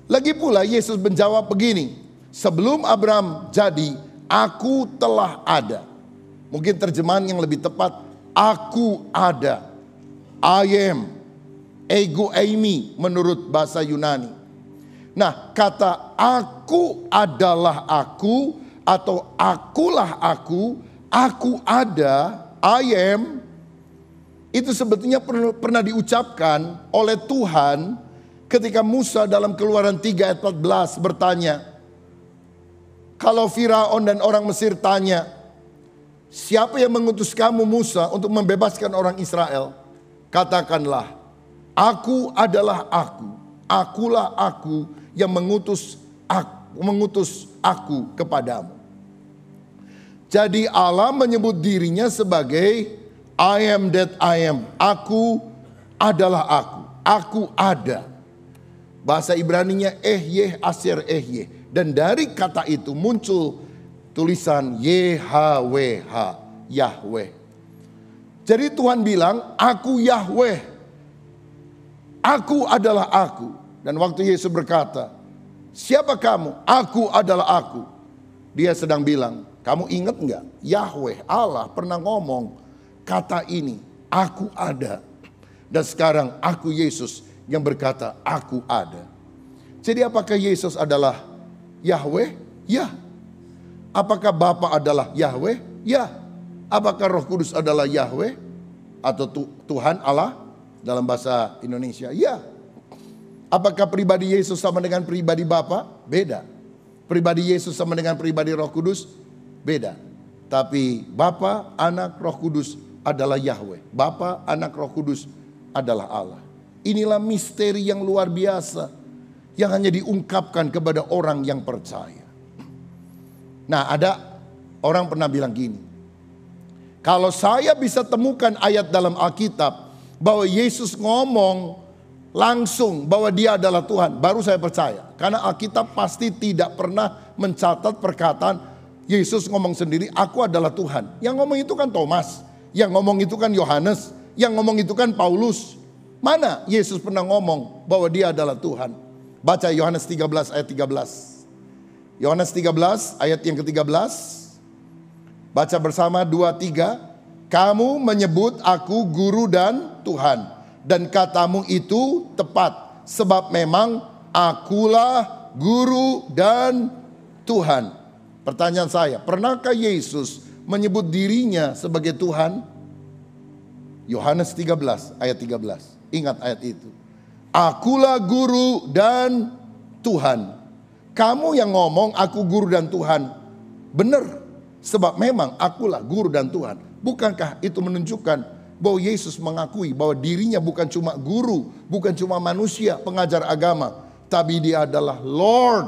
Lagi pula Yesus menjawab begini, "Sebelum Abraham jadi, aku telah ada." Mungkin terjemahan yang lebih tepat, aku ada. I am, ego eimi menurut bahasa Yunani. Nah, kata aku adalah aku atau akulah aku ada, I am, itu sebetulnya pernah diucapkan oleh Tuhan ketika Musa dalam Keluaran 3 ayat 14 bertanya, kalau Firaun dan orang Mesir tanya, "Siapa yang mengutus kamu Musa untuk membebaskan orang Israel?" Katakanlah, "Aku adalah aku, akulah aku yang mengutus aku kepadamu." Jadi Allah menyebut dirinya sebagai I am that I am. Aku adalah aku ada. Bahasa Ibraninya Ehyeh Asher Ehyeh. Dan dari kata itu muncul tulisan YHWH, Yahweh. Jadi Tuhan bilang, "Aku Yahweh. Aku adalah aku." Dan waktu Yesus berkata, "Siapa kamu?" "Aku adalah aku." Dia sedang bilang, kamu ingat enggak? Yahweh, Allah pernah ngomong kata ini, "Aku ada." Dan sekarang aku Yesus yang berkata, "Aku ada." Jadi apakah Yesus adalah Yahweh? Ya. Apakah Bapa adalah Yahweh? Ya. Apakah Roh Kudus adalah Yahweh? Atau Tuhan Allah dalam bahasa Indonesia? Ya. Apakah pribadi Yesus sama dengan pribadi Bapa? Beda. Pribadi Yesus sama dengan pribadi Roh Kudus? Beda. Tapi Bapa, Anak, Roh Kudus adalah Yahweh. Bapa, Anak, Roh Kudus adalah Allah. Inilah misteri yang luar biasa yang hanya diungkapkan kepada orang yang percaya. Nah, ada orang pernah bilang gini, kalau saya bisa temukan ayat dalam Alkitab bahwa Yesus ngomong langsung bahwa dia adalah Tuhan, baru saya percaya. Karena Alkitab pasti tidak pernah mencatat perkataan Yesus ngomong sendiri, "Aku adalah Tuhan." Yang ngomong itu kan Thomas, yang ngomong itu kan Yohanes, yang ngomong itu kan Paulus. Mana Yesus pernah ngomong bahwa dia adalah Tuhan? Baca Yohanes 13 ayat 13. Yohanes 13 ayat yang ke-13. Baca bersama 2-3. "Kamu menyebut aku guru dan Tuhan, dan katamu itu tepat, sebab memang akulah guru dan Tuhan. Pertanyaan saya, pernahkah Yesus menyebut dirinya sebagai Tuhan? Yohanes 13 ayat 13. Ingat ayat itu. Akulah guru dan Tuhan. Kamu yang ngomong aku guru dan Tuhan. Benar. Sebab memang akulah guru dan Tuhan. Bukankah itu menunjukkan bahwa Yesus mengakui bahwa dirinya bukan cuma guru, bukan cuma manusia, pengajar agama, tapi dia adalah Lord,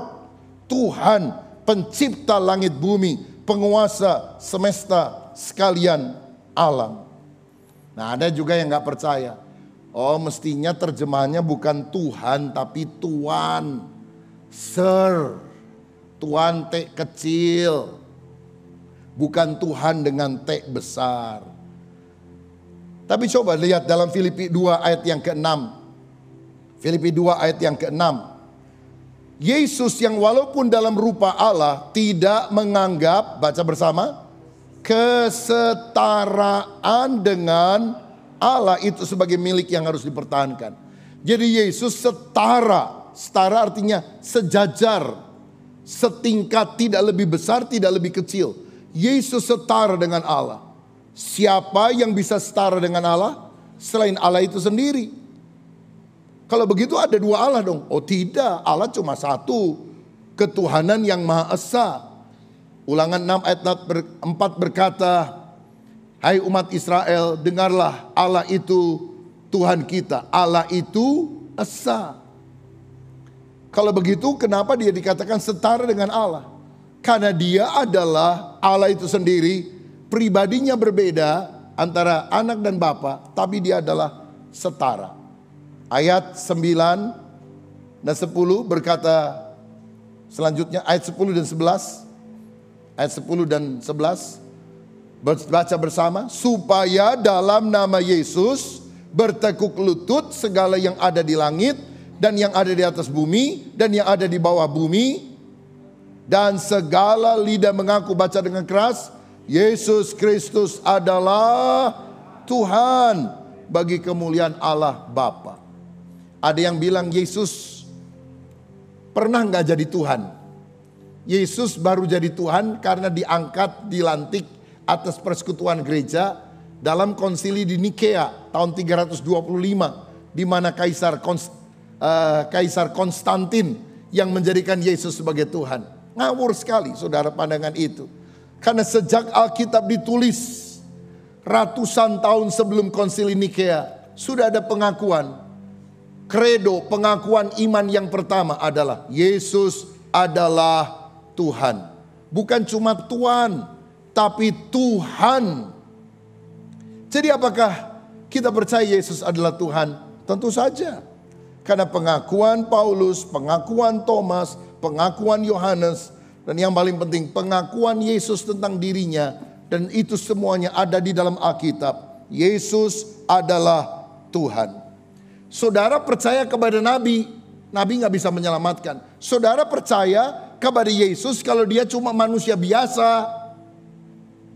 Tuhan, pencipta langit bumi, penguasa semesta sekalian alam. Nah, ada juga yang gak percaya. Oh, mestinya terjemahannya bukan Tuhan tapi Tuan, Sir, Tuan T kecil, bukan Tuhan dengan T besar. Tapi coba lihat dalam Filipi 2 ayat yang ke-6. Filipi 2 ayat yang ke-6. Yesus yang walaupun dalam rupa Allah tidak menganggap, baca bersama, kesetaraan dengan Allah itu sebagai milik yang harus dipertahankan. Jadi Yesus setara. Setara artinya sejajar, setingkat, tidak lebih besar, tidak lebih kecil. Yesus setara dengan Allah. Siapa yang bisa setara dengan Allah selain Allah itu sendiri? Kalau begitu ada dua Allah dong. Oh tidak, Allah cuma satu. Ketuhanan yang Maha Esa. Ulangan 6 ayat 4 berkata, hai umat Israel, dengarlah, Allah itu Tuhan kita. Allah itu Esa. Kalau begitu kenapa dia dikatakan setara dengan Allah? Karena dia adalah Allah itu sendiri. Pribadinya berbeda antara anak dan bapa, tapi dia adalah setara. Ayat 9 dan 10 berkata selanjutnya, ayat 10 dan 11. Ayat 10 dan 11 baca bersama. Supaya dalam nama Yesus bertekuk lutut segala yang ada di langit dan yang ada di atas bumi dan yang ada di bawah bumi, dan segala lidah mengaku, baca dengan keras, Yesus Kristus adalah Tuhan, bagi kemuliaan Allah Bapa. Ada yang bilang Yesus pernah gak jadi Tuhan. Yesus baru jadi Tuhan karena diangkat, dilantik atas persekutuan gereja dalam konsili di Nikea tahun 325, di mana Kaisar Konstantin yang menjadikan Yesus sebagai Tuhan. Ngawur sekali saudara pandangan itu. Karena sejak Alkitab ditulis ratusan tahun sebelum konsili Nikea sudah ada pengakuan. Kredo, pengakuan iman yang pertama adalah Yesus adalah Tuhan. Bukan cuma Tuhan, tapi Tuhan. Jadi apakah kita percaya Yesus adalah Tuhan? Tentu saja. Karena pengakuan Paulus, pengakuan Thomas, pengakuan Yohanes, dan yang paling penting pengakuan Yesus tentang dirinya. Dan itu semuanya ada di dalam Alkitab. Yesus adalah Tuhan. Saudara percaya kepada Nabi, Nabi gak bisa menyelamatkan. Saudara percaya kepada Yesus kalau dia cuma manusia biasa,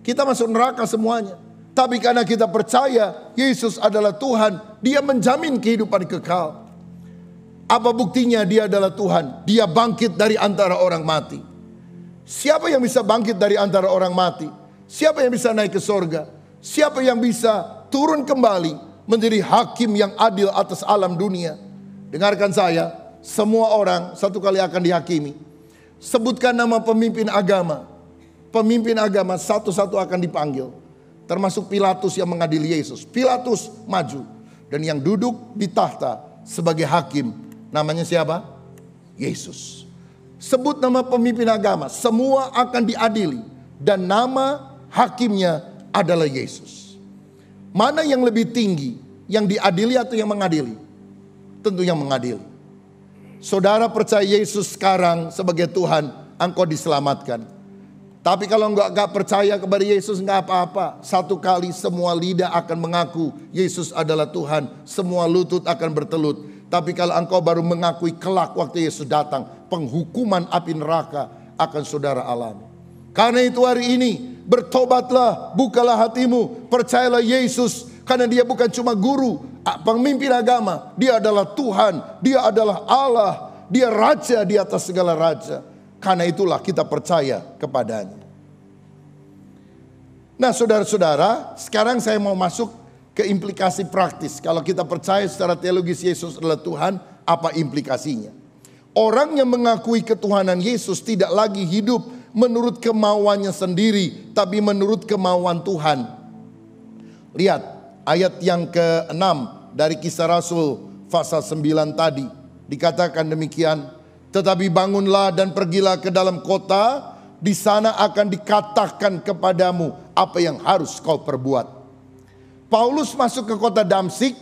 kita masuk neraka semuanya. Tapi karena kita percaya Yesus adalah Tuhan, dia menjamin kehidupan kekal. Apa buktinya dia adalah Tuhan? Dia bangkit dari antara orang mati. Siapa yang bisa bangkit dari antara orang mati? Siapa yang bisa naik ke sorga? Siapa yang bisa turun kembali menjadi hakim yang adil atas alam dunia? Dengarkan saya, semua orang satu kali akan dihakimi. Sebutkan nama pemimpin agama. Pemimpin agama satu-satu akan dipanggil. Termasuk Pilatus yang mengadili Yesus. Pilatus maju. Dan yang duduk di tahta sebagai hakim, namanya siapa? Yesus. Sebut nama pemimpin agama, semua akan diadili. Dan nama hakimnya adalah Yesus. Mana yang lebih tinggi? Yang diadili atau yang mengadili? Tentu yang mengadili. Saudara percaya Yesus sekarang sebagai Tuhan, engkau diselamatkan. Tapi kalau enggak percaya kepada Yesus, enggak apa-apa. Satu kali semua lidah akan mengaku Yesus adalah Tuhan. Semua lutut akan bertelut. Tapi kalau engkau baru mengakui kelak waktu Yesus datang, penghukuman api neraka akan saudara alami. Karena itu hari ini bertobatlah, bukalah hatimu, percayalah Yesus. Karena dia bukan cuma guru, pemimpin agama. Dia adalah Tuhan, dia adalah Allah, dia raja di atas segala raja. Karena itulah kita percaya kepadanya. Nah saudara-saudara, sekarang saya mau masuk ke implikasi praktis. Kalau kita percaya secara teologis Yesus adalah Tuhan, apa implikasinya? Orang yang mengakui ketuhanan Yesus tidak lagi hidup menurut kemauannya sendiri, tapi menurut kemauan Tuhan. Lihat ayat yang ke-6 dari Kisah Rasul pasal 9 tadi. Dikatakan demikian, tetapi bangunlah dan pergilah ke dalam kota, di sana akan dikatakan kepadamu apa yang harus kau perbuat. Paulus masuk ke kota Damsyik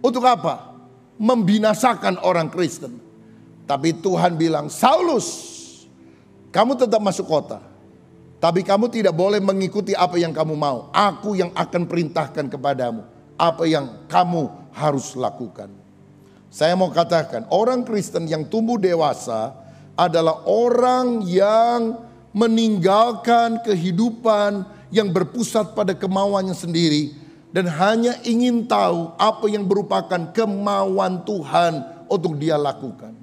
untuk apa? Membinasakan orang Kristen. Tapi Tuhan bilang, Saulus, kamu tetap masuk kota. Tapi kamu tidak boleh mengikuti apa yang kamu mau. Aku yang akan perintahkan kepadamu apa yang kamu harus lakukan. Saya mau katakan, orang Kristen yang tumbuh dewasa adalah orang yang meninggalkan kehidupan yang berpusat pada kemauannya sendiri dan hanya ingin tahu apa yang merupakan kemauan Tuhan untuk dia lakukan.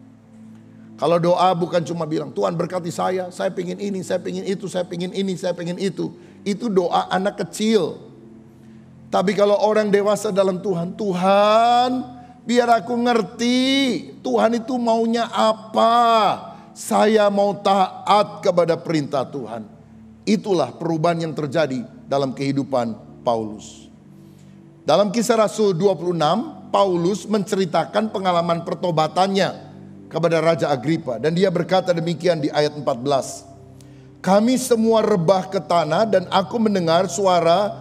Kalau doa bukan cuma bilang, Tuhan berkati saya pengen ini, saya pengen itu, saya pengen ini, saya pengen itu. Itu doa anak kecil. Tapi kalau orang dewasa dalam Tuhan, Tuhan biar aku ngerti Tuhan itu maunya apa. Saya mau taat kepada perintah Tuhan. Itulah perubahan yang terjadi dalam kehidupan Paulus. Dalam Kisah Rasul 26, Paulus menceritakan pengalaman pertobatannya kepada Raja Agripa. Dan dia berkata demikian di ayat 14. Kami semua rebah ke tanah dan aku mendengar suara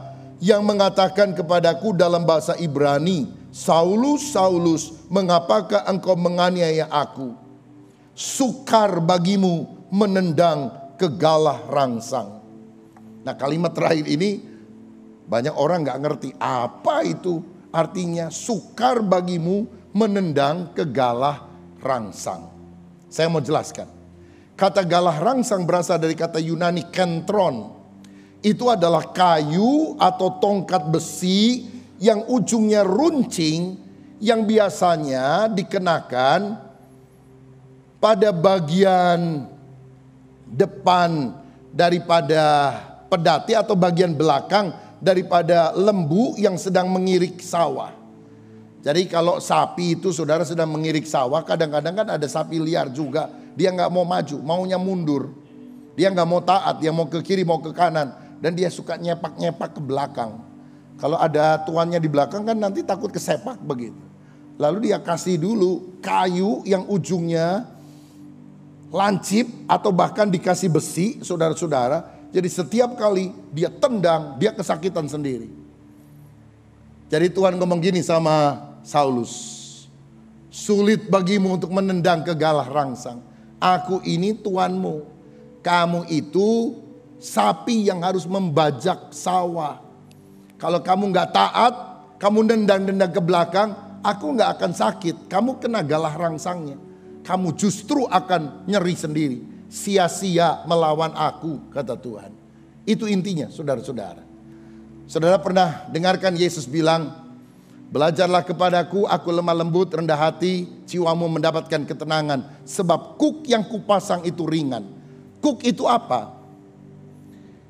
yang mengatakan kepadaku dalam bahasa Ibrani, Saulus, Saulus, mengapakah engkau menganiaya aku? Sukar bagimu menendang kegalah rangsang. Nah kalimat terakhir ini banyak orang gak ngerti apa itu artinya, sukar bagimu menendang kegalah rangsang. Saya mau jelaskan. Kata galah rangsang berasal dari kata Yunani kentron. Itu adalah kayu atau tongkat besi yang ujungnya runcing, yang biasanya dikenakan pada bagian depan daripada pedati atau bagian belakang daripada lembu yang sedang mengirik sawah. Jadi kalau sapi itu saudara sedang mengirik sawah, kadang-kadang kan ada sapi liar juga. Dia gak mau maju, maunya mundur. Dia gak mau taat, dia mau ke kiri, mau ke kanan. Dan dia suka nyepak-nyepak ke belakang. Kalau ada tuannya di belakang kan nanti takut kesepak begitu. Lalu dia kasih dulu kayu yang ujungnya lancip atau bahkan dikasih besi, saudara-saudara. Jadi setiap kali dia tendang, dia kesakitan sendiri. Jadi Tuhan ngomong gini sama Saulus, sulit bagimu untuk menendang kegalah rangsang. Aku ini tuanmu. Kamu itu sapi yang harus membajak sawah. Kalau kamu gak taat, kamu nendang-nendang ke belakang, aku gak akan sakit. Kamu kena galah rangsangnya. Kamu justru akan nyeri sendiri. Sia-sia melawan aku, kata Tuhan. Itu intinya, saudara-saudara. Saudara pernah dengarkan Yesus bilang, belajarlah kepadaku, aku lemah lembut, rendah hati, jiwamu mendapatkan ketenangan. Sebab kuk yang kupasang itu ringan. Kuk itu apa?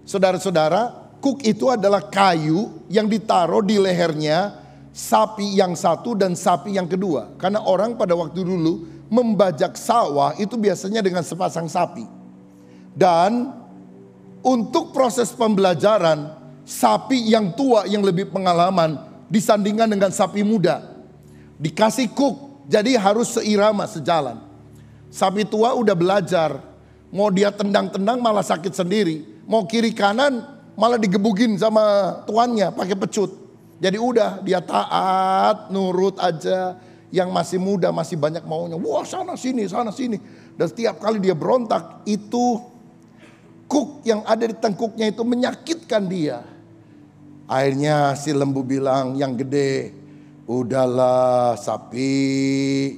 Saudara-saudara, kuk itu adalah kayu yang ditaruh di lehernya sapi yang satu dan sapi yang kedua. Karena orang pada waktu dulu membajak sawah itu biasanya dengan sepasang sapi. Dan untuk proses pembelajaran, sapi yang tua yang lebih pengalaman disandingkan dengan sapi muda. Dikasih kuk, jadi harus seirama, sejalan. Sapi tua udah belajar, mau dia tendang-tendang malah sakit sendiri. Mau kiri kanan malah digebukin sama tuannya pakai pecut. Jadi udah dia taat, nurut aja. Yang masih muda masih banyak maunya. Wah sana sini, sana sini. Dan setiap kali dia berontak itu kuk yang ada di tengkuknya itu menyakitkan dia. Akhirnya si lembu bilang yang gede, udahlah sapi,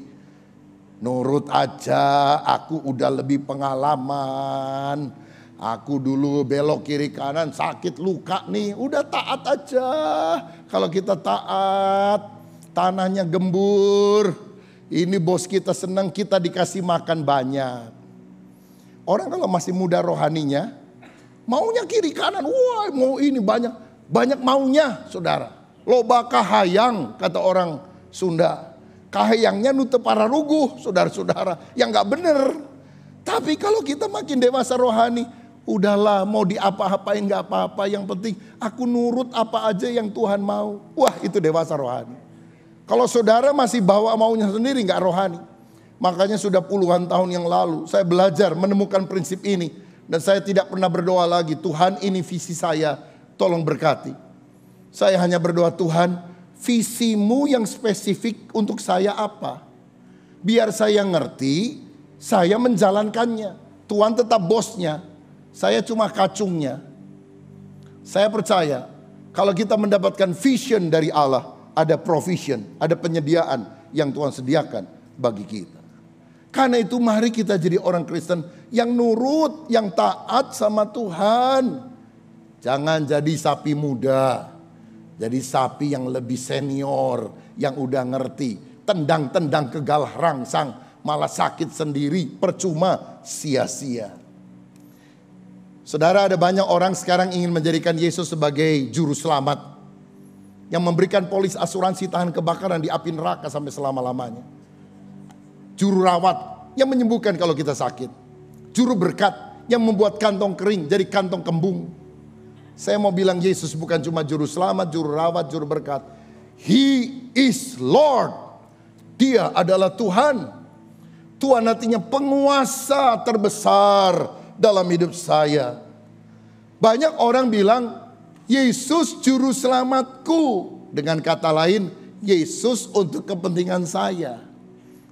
nurut aja, aku udah lebih pengalaman. Aku dulu belok kiri kanan sakit luka nih, udah taat aja. Kalau kita taat, tanahnya gembur. Ini bos kita senang, kita dikasih makan banyak. Orang kalau masih muda rohaninya, maunya kiri kanan, wah mau ini banyak maunya, saudara. Loba kahayang, kata orang Sunda. Kahayangnya nutup para ruguh, saudara-saudara, yang gak bener. Tapi kalau kita makin dewasa rohani, udahlah mau diapa-apain gak apa-apa, yang penting aku nurut apa aja yang Tuhan mau. Wah, itu dewasa rohani. Kalau saudara masih bawa maunya sendiri gak rohani. Makanya sudah puluhan tahun yang lalu saya belajar menemukan prinsip ini. Dan saya tidak pernah berdoa lagi, Tuhan ini visi saya, tolong berkati. Saya hanya berdoa, Tuhan visimu yang spesifik untuk saya apa? Biar saya ngerti, saya menjalankannya. Tuhan tetap bosnya, saya cuma kacungnya. Saya percaya kalau kita mendapatkan vision dari Allah, ada provision, ada penyediaan yang Tuhan sediakan bagi kita. Karena itu mari kita jadi orang Kristen yang nurut, yang taat sama Tuhan. Jangan jadi sapi muda, jadi sapi yang lebih senior, yang udah ngerti. Tendang-tendang ke galah rangsang, malah sakit sendiri, percuma, sia-sia. Saudara, ada banyak orang sekarang ingin menjadikan Yesus sebagai juru selamat, yang memberikan polis asuransi tahan kebakaran di api neraka sampai selama-lamanya. Juru rawat yang menyembuhkan kalau kita sakit. Juru berkat yang membuat kantong kering jadi kantong kembung. Saya mau bilang Yesus bukan cuma juru selamat, juru rawat, juru berkat. He is Lord. Dia adalah Tuhan. Tuhan artinya penguasa terbesar dalam hidup saya. Banyak orang bilang Yesus juru selamatku. Dengan kata lain, Yesus untuk kepentingan saya.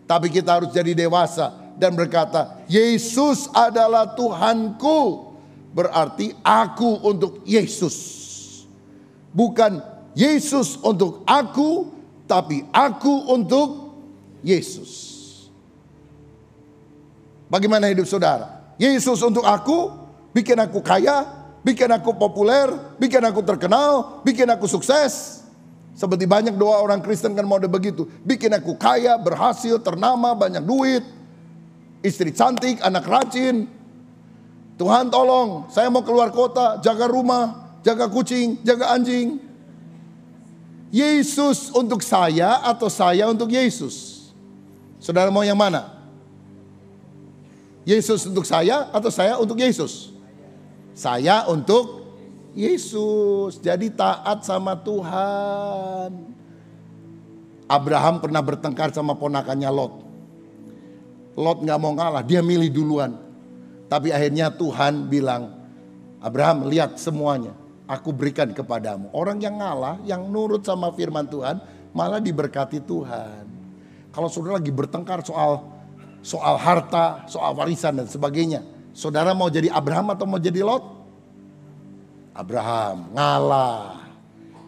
Tapi kita harus jadi dewasa dan berkata, Yesus adalah Tuhanku. Berarti aku untuk Yesus. Bukan Yesus untuk aku, tapi aku untuk Yesus. Bagaimana hidup saudara? Yesus untuk aku, bikin aku kaya, bikin aku populer, bikin aku terkenal, bikin aku sukses. Seperti banyak doa orang Kristen kan mode begitu. Bikin aku kaya, berhasil, ternama, banyak duit. Istri cantik, anak rajin. Tuhan tolong, saya mau keluar kota, jaga rumah, jaga kucing, jaga anjing. Yesus untuk saya atau saya untuk Yesus? Saudara mau yang mana? Yesus untuk saya atau saya untuk Yesus? Saya untuk Yesus. Jadi taat sama Tuhan. Abraham pernah bertengkar sama ponakannya Lot. Lot gak mau ngalah, dia milih duluan. Tapi akhirnya Tuhan bilang, Abraham lihat semuanya, aku berikan kepadamu. Orang yang ngalah, yang nurut sama firman Tuhan, malah diberkati Tuhan. Kalau saudara lagi bertengkar soal harta, soal warisan dan sebagainya, saudara mau jadi Abraham atau mau jadi Lot? Abraham, ngalah.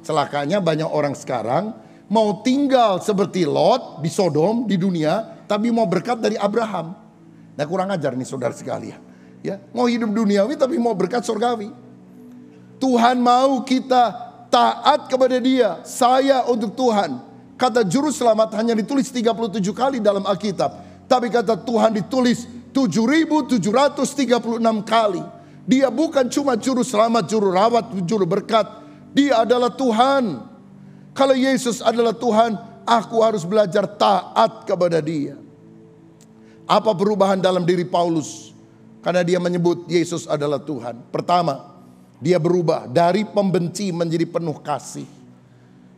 Celakanya banyak orang sekarang mau tinggal seperti Lot di Sodom, di dunia, tapi mau berkat dari Abraham. Nah, kurang ajar nih saudara sekalian. Ya, mau hidup duniawi tapi mau berkat surgawi. Tuhan mau kita taat kepada Dia. Saya untuk Tuhan. Kata juru selamat hanya ditulis 37 kali dalam Alkitab. Tapi kata Tuhan ditulis 7.736 kali. Dia bukan cuma juru selamat, juru rawat, juru berkat. Dia adalah Tuhan. Kalau Yesus adalah Tuhan, aku harus belajar taat kepada Dia. Apa perubahan dalam diri Paulus? Karena dia menyebut Yesus adalah Tuhan. Pertama, dia berubah dari pembenci menjadi penuh kasih.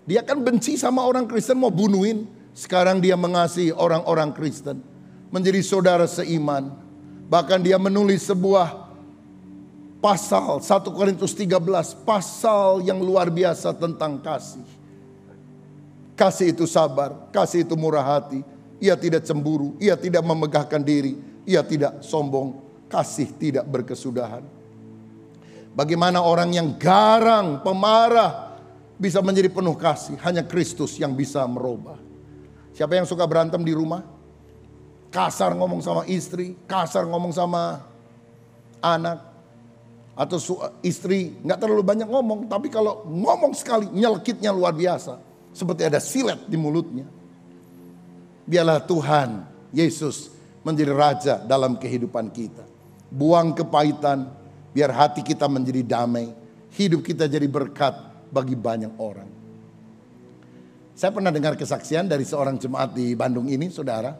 Dia kan benci sama orang Kristen, mau bunuhin. Sekarang dia mengasihi orang-orang Kristen. Menjadi saudara seiman. Bahkan dia menulis sebuah pasal 1 Korintus 13. Pasal yang luar biasa tentang kasih. Kasih itu sabar, kasih itu murah hati. Ia tidak cemburu, ia tidak memegahkan diri, ia tidak sombong, kasih tidak berkesudahan. Bagaimana orang yang garang, pemarah bisa menjadi penuh kasih? Hanya Kristus yang bisa merubah. Siapa yang suka berantem di rumah? Kasar ngomong sama istri, kasar ngomong sama anak. Atau istri gak terlalu banyak ngomong, tapi kalau ngomong sekali nyelkitnya luar biasa. Seperti ada silet di mulutnya. Biarlah Tuhan Yesus menjadi raja dalam kehidupan kita. buang kepahitan, biar hati kita menjadi damai, hidup kita jadi berkat bagi banyak orang. Saya pernah dengar kesaksian dari seorang jemaat di Bandung ini, saudara.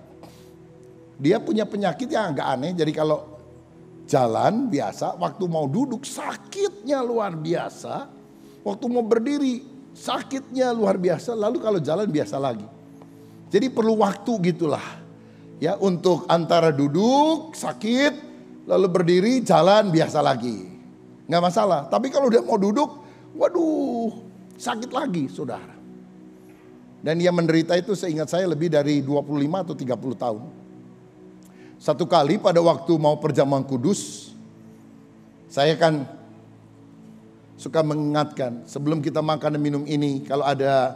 Dia punya penyakit yang agak aneh, jadi kalau jalan biasa, waktu mau duduk sakitnya luar biasa, waktu mau berdiri sakitnya luar biasa, lalu kalau jalan biasa lagi. Jadi perlu waktu gitulah ya, untuk antara duduk sakit, lalu berdiri jalan biasa lagi, nggak masalah. Tapi kalau udah mau duduk, waduh sakit lagi, saudara. Dan dia menderita itu seingat saya lebih dari 25 atau 30 tahun. Satu kali pada waktu mau perjamuan kudus, saya kan suka mengingatkan sebelum kita makan dan minum ini, kalau ada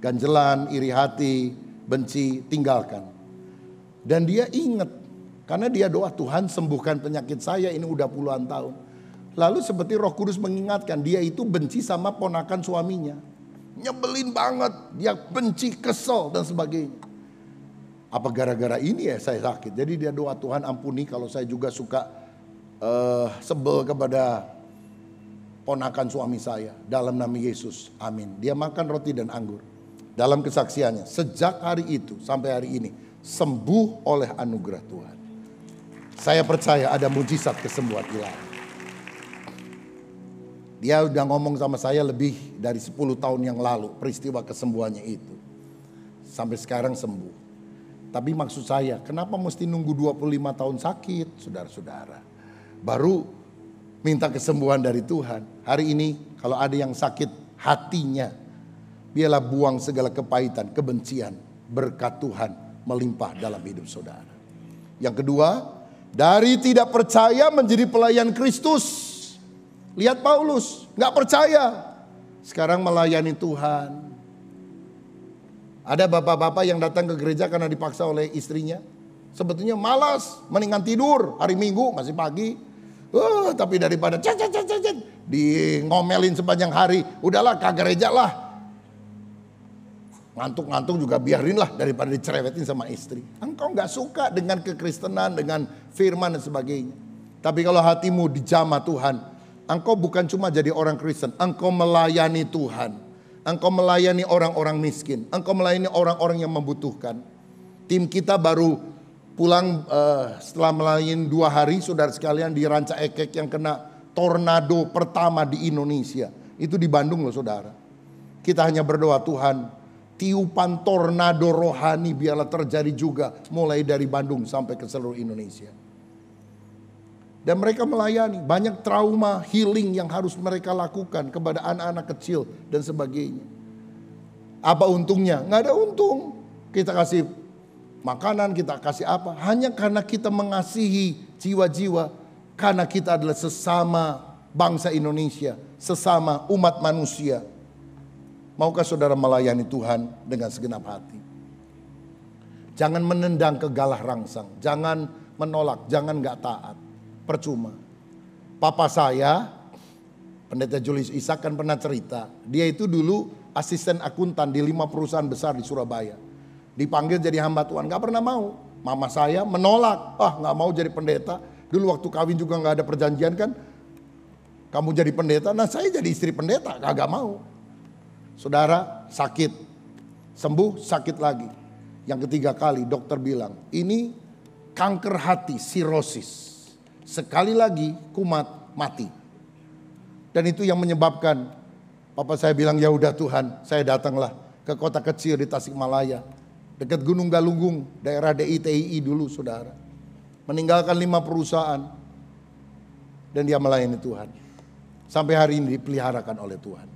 ganjelan, iri hati, benci, tinggalkan. Dan dia ingat, karena dia doa, Tuhan sembuhkan penyakit saya ini udah puluhan tahun. Lalu seperti Roh Kudus mengingatkan, dia itu benci sama ponakan suaminya. Nyebelin banget, dia benci, kesel dan sebagainya. Apa gara-gara ini ya saya sakit? Jadi dia doa, Tuhan ampuni kalau saya juga suka sebel kepada ponakan suami saya. Dalam nama Yesus, amin. Dia makan roti dan anggur. Dalam kesaksiannya, sejak hari itu sampai hari ini, sembuh oleh anugerah Tuhan. Saya percaya ada mujizat kesembuhan ilahi. Dia udah ngomong sama saya lebih dari 10 tahun yang lalu peristiwa kesembuhannya itu. Sampai sekarang sembuh. Tapi maksud saya, kenapa mesti nunggu 25 tahun sakit, saudara-saudara? Baru minta kesembuhan dari Tuhan. Hari ini kalau ada yang sakit hatinya, biarlah buang segala kepahitan, kebencian, berkat Tuhan melimpah dalam hidup saudara. Yang kedua, dari tidak percaya menjadi pelayan Kristus. Lihat Paulus, gak percaya, sekarang melayani Tuhan. Ada bapak-bapak yang datang ke gereja karena dipaksa oleh istrinya. Sebetulnya malas, mendingan tidur hari Minggu masih pagi. Tapi daripada di ngomelin sepanjang hari, udahlah kagak gereja lah. Ngantuk-ngantuk juga biarin lah daripada dicerewetin sama istri. Engkau gak suka dengan kekristenan, dengan firman dan sebagainya. Tapi kalau hatimu dijamah Tuhan, engkau bukan cuma jadi orang Kristen, engkau melayani Tuhan. Engkau melayani orang-orang miskin. Engkau melayani orang-orang yang membutuhkan. Tim kita baru pulang setelah melayani 2 hari, saudara sekalian, di Ranca Ekek yang kena tornado pertama di Indonesia. Itu di Bandung loh saudara. Kita hanya berdoa, Tuhan, tiupan tornado rohani biarlah terjadi juga mulai dari Bandung sampai ke seluruh Indonesia. Dan mereka melayani, banyak trauma healing yang harus mereka lakukan kepada anak-anak kecil dan sebagainya. Apa untungnya? Nggak ada untung. Kita kasih makanan, kita kasih apa? Hanya karena kita mengasihi jiwa-jiwa. Karena kita adalah sesama bangsa Indonesia, sesama umat manusia. Maukah saudara melayani Tuhan dengan segenap hati? Jangan menendang ke galah rangsang, jangan menolak, jangan nggak taat. Percuma. Papa saya, Pendeta Julius Ishak kan pernah cerita. Dia itu dulu asisten akuntan di 5 perusahaan besar di Surabaya. Dipanggil jadi hamba Tuhan, gak pernah mau. Mama saya menolak, gak mau jadi pendeta. Dulu waktu kawin juga gak ada perjanjian kan. Kamu jadi pendeta, nah saya jadi istri pendeta, gak mau. Saudara sakit, sembuh sakit lagi. Yang ketiga kali dokter bilang, ini kanker hati, sirosis. Sekali lagi kumat, mati. Dan itu yang menyebabkan papa saya bilang, ya udah Tuhan, saya datanglah ke kota kecil di Tasikmalaya, dekat Gunung Galunggung, daerah DITII dulu saudara. Meninggalkan 5 perusahaan dan dia melayani Tuhan. Sampai hari ini dipeliharakan oleh Tuhan.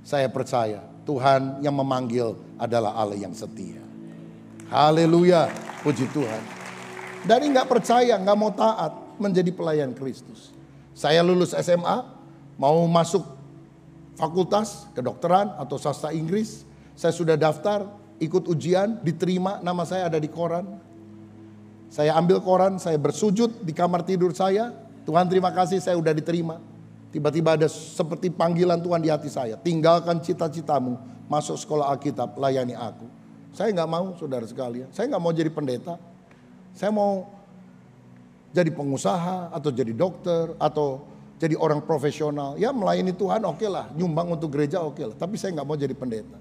Saya percaya Tuhan yang memanggil adalah Allah yang setia. Haleluya, puji Tuhan. Dari nggak percaya, nggak mau taat, menjadi pelayan Kristus. Saya lulus SMA, mau masuk fakultas kedokteran atau sastra Inggris. Saya sudah daftar, ikut ujian, diterima, nama saya ada di koran. Saya ambil koran, saya bersujud di kamar tidur saya. Tuhan terima kasih saya udah diterima. Tiba-tiba ada seperti panggilan Tuhan di hati saya. Tinggalkan cita-citamu, masuk sekolah Alkitab, layani aku. Saya nggak mau saudara sekalian, saya nggak mau jadi pendeta. Saya mau jadi pengusaha, atau jadi dokter, atau jadi orang profesional. Ya melayani Tuhan oke lah, nyumbang untuk gereja oke lah. Tapi saya nggak mau jadi pendeta.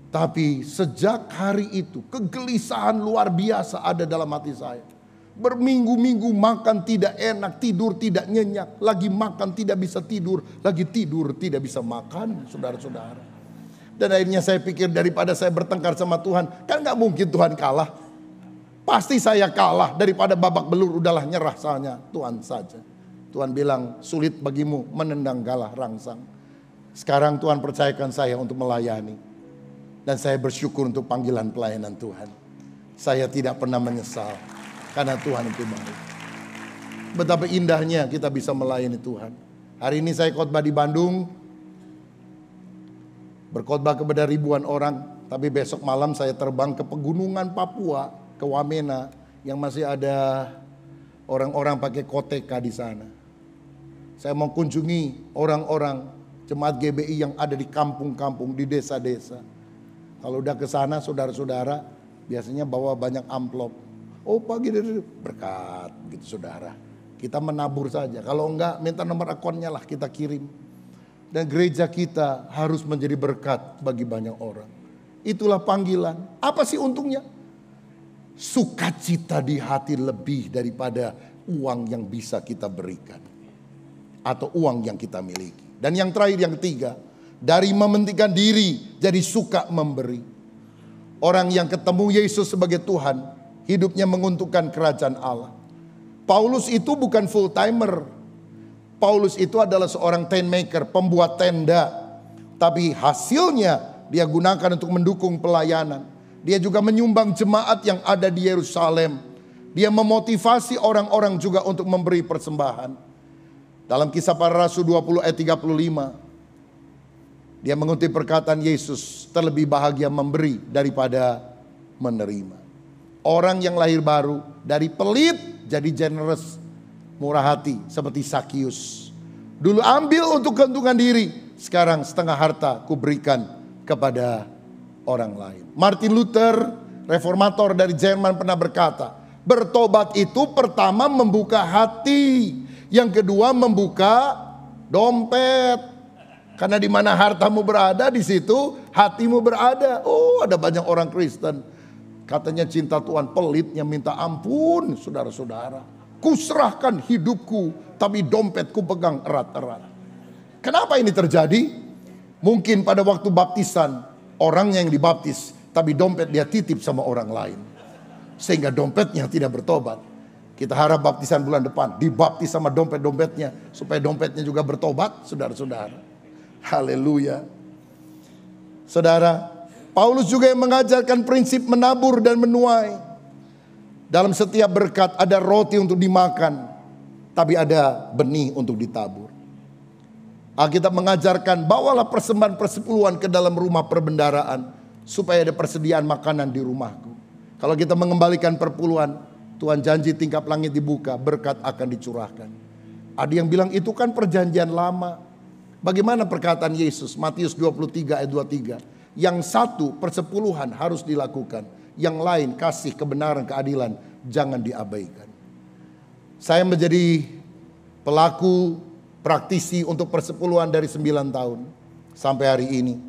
Tapi sejak hari itu kegelisahan luar biasa ada dalam hati saya. Berminggu-minggu makan tidak enak, tidur tidak nyenyak. Lagi makan tidak bisa tidur, lagi tidur tidak bisa makan, saudara-saudara. Dan akhirnya saya pikir daripada saya bertengkar sama Tuhan, kan gak mungkin Tuhan kalah. Pasti saya kalah, daripada babak belur udahlah nyerah saja Tuhan saja. Tuhan bilang sulit bagimu menendang galah rangsang. Sekarang Tuhan percayakan saya untuk melayani. Dan saya bersyukur untuk panggilan pelayanan Tuhan. Saya tidak pernah menyesal. Karena Tuhan itu baik. Betapa indahnya kita bisa melayani Tuhan. Hari ini saya khotbah di Bandung. Berkhotbah kepada ribuan orang. Tapi besok malam saya terbang ke pegunungan Papua. Ke Wamena. Yang masih ada orang-orang pakai koteka di sana. Saya mau kunjungi orang-orang jemaat GBI yang ada di kampung-kampung, di desa-desa. Kalau udah ke sana saudara-saudara biasanya bawa banyak amplop. Oh pagi berkat gitu saudara. Kita menabur saja. Kalau enggak minta nomor akunnya lah kita kirim. Dan gereja kita harus menjadi berkat bagi banyak orang. Itulah panggilan. Apa sih untungnya? Sukacita di hati lebih daripada uang yang bisa kita berikan. Atau uang yang kita miliki. Dan yang terakhir yang ketiga. Dari mementingkan diri jadi suka memberi. Orang yang ketemu Yesus sebagai Tuhan. Hidupnya menguntungkan kerajaan Allah. Paulus itu bukan full timer. Paulus itu adalah seorang tent maker, pembuat tenda. Tapi hasilnya dia gunakan untuk mendukung pelayanan. Dia juga menyumbang jemaat yang ada di Yerusalem. Dia memotivasi orang-orang juga untuk memberi persembahan. Dalam Kisah Para Rasul 20 ayat 35. Dia mengutip perkataan Yesus, terlebih bahagia memberi daripada menerima. Orang yang lahir baru dari pelit jadi generous, murah hati seperti Sakius. Dulu ambil untuk keuntungan diri, sekarang setengah harta kuberikan kepada orang lain. Martin Luther, reformator dari Jerman pernah berkata, bertobat itu pertama membuka hati, yang kedua membuka dompet. Karena di mana hartamu berada, di situ hatimu berada. Oh, ada banyak orang Kristen. Katanya cinta Tuhan, pelitnya minta ampun, saudara-saudara. Kuserahkan hidupku, tapi dompetku pegang erat-erat. Kenapa ini terjadi? Mungkin pada waktu baptisan, orangnya yang dibaptis, tapi dompet dia titip sama orang lain. Sehingga dompetnya tidak bertobat. Kita harap baptisan bulan depan, dibaptis sama dompet-dompetnya, supaya dompetnya juga bertobat, saudara-saudara. Haleluya. Saudara, Paulus juga yang mengajarkan prinsip menabur dan menuai. Dalam setiap berkat ada roti untuk dimakan, tapi ada benih untuk ditabur. Alkitab mengajarkan bawalah persembahan persepuluhan ke dalam rumah perbendaharaan, supaya ada persediaan makanan di rumahku. Kalau kita mengembalikan perpuluhan, Tuhan janji tingkap langit dibuka, berkat akan dicurahkan. Ada yang bilang itu kan perjanjian lama. Bagaimana perkataan Yesus? Matius 23 ayat 23. Yang satu persepuluhan harus dilakukan. Yang lain kasih, kebenaran, keadilan jangan diabaikan. Saya menjadi pelaku praktisi untuk persepuluhan dari 9 tahun sampai hari ini.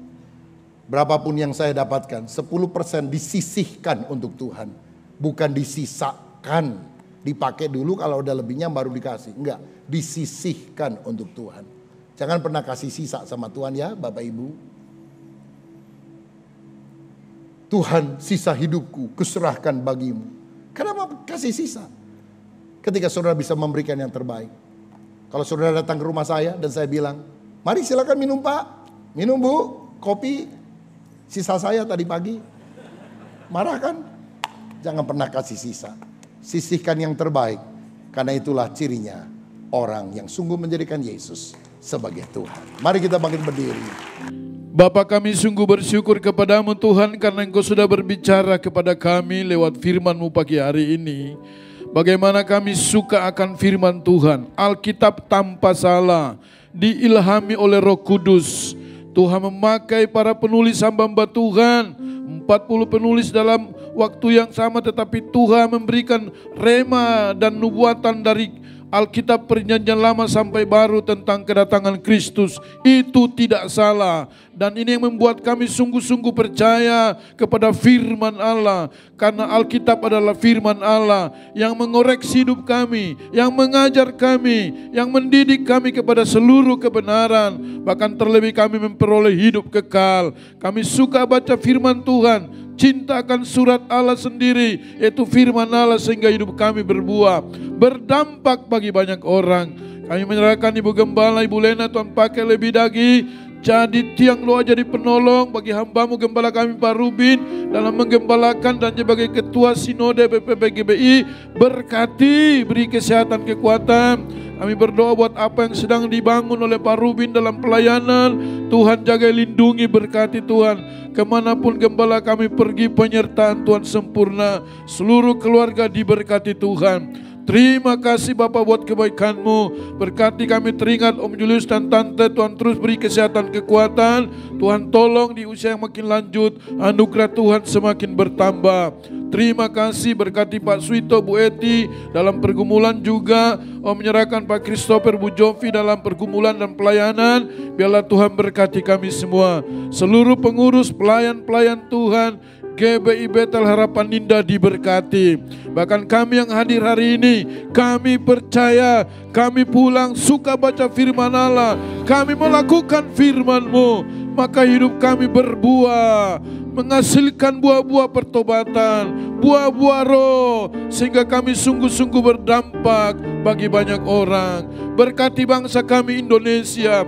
Berapapun yang saya dapatkan, 10% disisihkan untuk Tuhan. Bukan disisakan, dipakai dulu kalau udah lebihnya baru dikasih. Enggak, disisihkan untuk Tuhan. Jangan pernah kasih sisa sama Tuhan ya Bapak Ibu. Tuhan, sisa hidupku kuserahkan bagimu. Kenapa kasih sisa? Ketika saudara bisa memberikan yang terbaik. Kalau saudara datang ke rumah saya dan saya bilang, mari silakan minum Pak, minum Bu, kopi, sisa saya tadi pagi. Marah kan? Jangan pernah kasih sisa. Sisihkan yang terbaik. Karena itulah cirinya orang yang sungguh menjadikan Yesus sebagai Tuhan. Mari kita bangkit berdiri. Bapa, kami sungguh bersyukur kepadamu Tuhan, karena Engkau sudah berbicara kepada kami lewat firman-Mu pagi hari ini. Bagaimana kami suka akan firman Tuhan. Alkitab tanpa salah, diilhami oleh Roh Kudus. Tuhan memakai para penulis hamba-hamba Tuhan, 40 penulis dalam waktu yang sama, tetapi Tuhan memberikan rema dan nubuatan dari Alkitab Perjanjian Lama sampai Baru tentang kedatangan Kristus. Itu tidak salah. Dan ini yang membuat kami sungguh-sungguh percaya kepada firman Allah. Karena Alkitab adalah firman Allah yang mengoreksi hidup kami, yang mengajar kami, yang mendidik kami kepada seluruh kebenaran. Bahkan terlebih kami memperoleh hidup kekal. Kami suka baca firman Tuhan, cinta akan surat Allah sendiri, yaitu firman Allah, sehingga hidup kami berbuah, berdampak bagi banyak orang. Kami menyerahkan Ibu Gembala, Ibu Lena, Tuhan pakai lebih lagi jadi tiang doa, jadi penolong bagi hambamu Gembala kami Pak Rubin dalam menggembalakan, dan sebagai Ketua Sinode BPPGBI, berkati, beri kesehatan, kekuatan. Kami berdoa buat apa yang sedang dibangun oleh Pak Rubin dalam pelayanan. Tuhan jaga, lindungi, berkati Tuhan. Kemanapun Gembala kami pergi, penyertaan Tuhan sempurna. Seluruh keluarga diberkati Tuhan. Terima kasih Bapak buat kebaikan-Mu. Berkati kami, teringat Om Julius dan Tante. Tuhan terus beri kesehatan, kekuatan. Tuhan tolong di usia yang makin lanjut, anugerah Tuhan semakin bertambah. Terima kasih, berkati Pak Suito, Bu Eti dalam pergumulan juga. Om menyerahkan Pak Christopher, Bu Jovi dalam pergumulan dan pelayanan. Biarlah Tuhan berkati kami semua. Seluruh pengurus, pelayan-pelayan Tuhan GBI Betel Harapan Indah diberkati. Bahkan kami yang hadir hari ini, kami percaya, kami pulang suka baca firman Allah, kami melakukan firman-Mu, maka hidup kami berbuah, menghasilkan buah-buah pertobatan, buah-buah roh, sehingga kami sungguh-sungguh berdampak bagi banyak orang. Berkati bangsa kami Indonesia.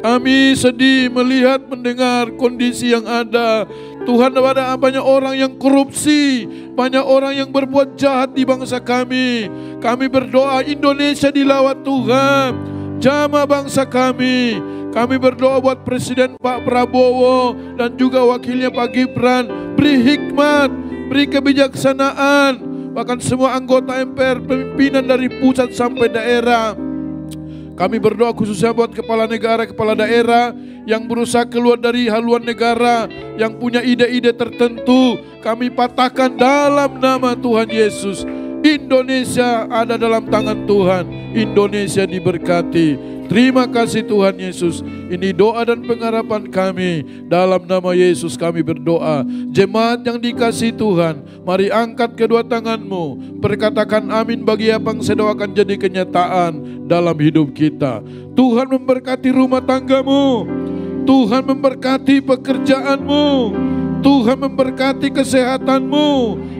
Kami sedih melihat, mendengar kondisi yang ada. Tuhan, ada banyak orang yang korupsi, banyak orang yang berbuat jahat di bangsa kami. Kami berdoa Indonesia dilawat Tuhan, jamah bangsa kami. Kami berdoa buat Presiden Pak Prabowo dan juga wakilnya Pak Gibran. Beri hikmat, beri kebijaksanaan. Bahkan semua anggota MPR, pimpinan dari pusat sampai daerah. Kami berdoa khususnya buat kepala negara, kepala daerah yang berusaha keluar dari haluan negara, yang punya ide-ide tertentu. Kami patahkan dalam nama Tuhan Yesus. Indonesia ada dalam tangan Tuhan. Indonesia diberkati. Terima kasih Tuhan Yesus. Ini doa dan pengharapan kami. Dalam nama Yesus kami berdoa. Jemaat yang dikasihi Tuhan, mari angkat kedua tanganmu. Perkatakan amin bagi apa yang saya doakan jadi kenyataan dalam hidup kita. Tuhan memberkati rumah tanggamu. Tuhan memberkati pekerjaanmu. Tuhan memberkati kesehatanmu.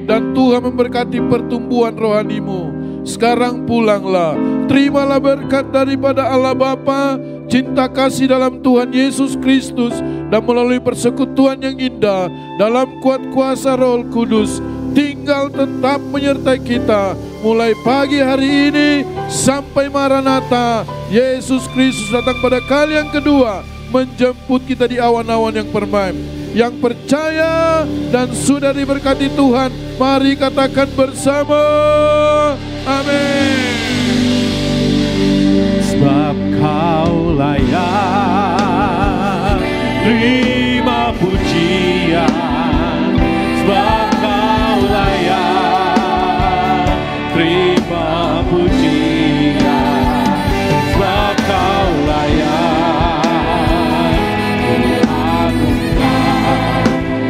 Dan Tuhan memberkati pertumbuhan rohanimu. Sekarang pulanglah, terimalah berkat daripada Allah Bapa, cinta kasih dalam Tuhan Yesus Kristus, dan melalui persekutuan yang indah dalam kuat kuasa Roh Kudus, tinggal tetap menyertai kita mulai pagi hari ini sampai Maranatha. Yesus Kristus datang pada kali yang kedua, menjemput kita di awan-awan yang permai. Yang percaya dan sudah diberkati Tuhan, mari katakan bersama, amin. Sebab Kau layak terima pujian, sebab Kau layak terima pujian, sebab Kau layak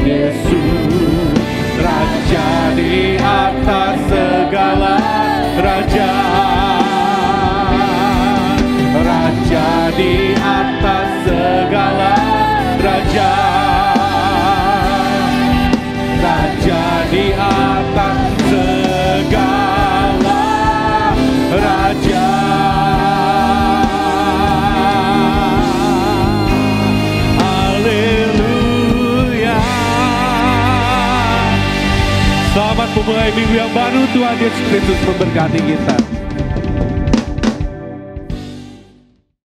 Yesus, Raja di atas segala raja, Raja di atas segala raja, Raja di atas segala raja. Selamat memulai minggu yang baru. Tuhan Yesus Kristus memberkati kita.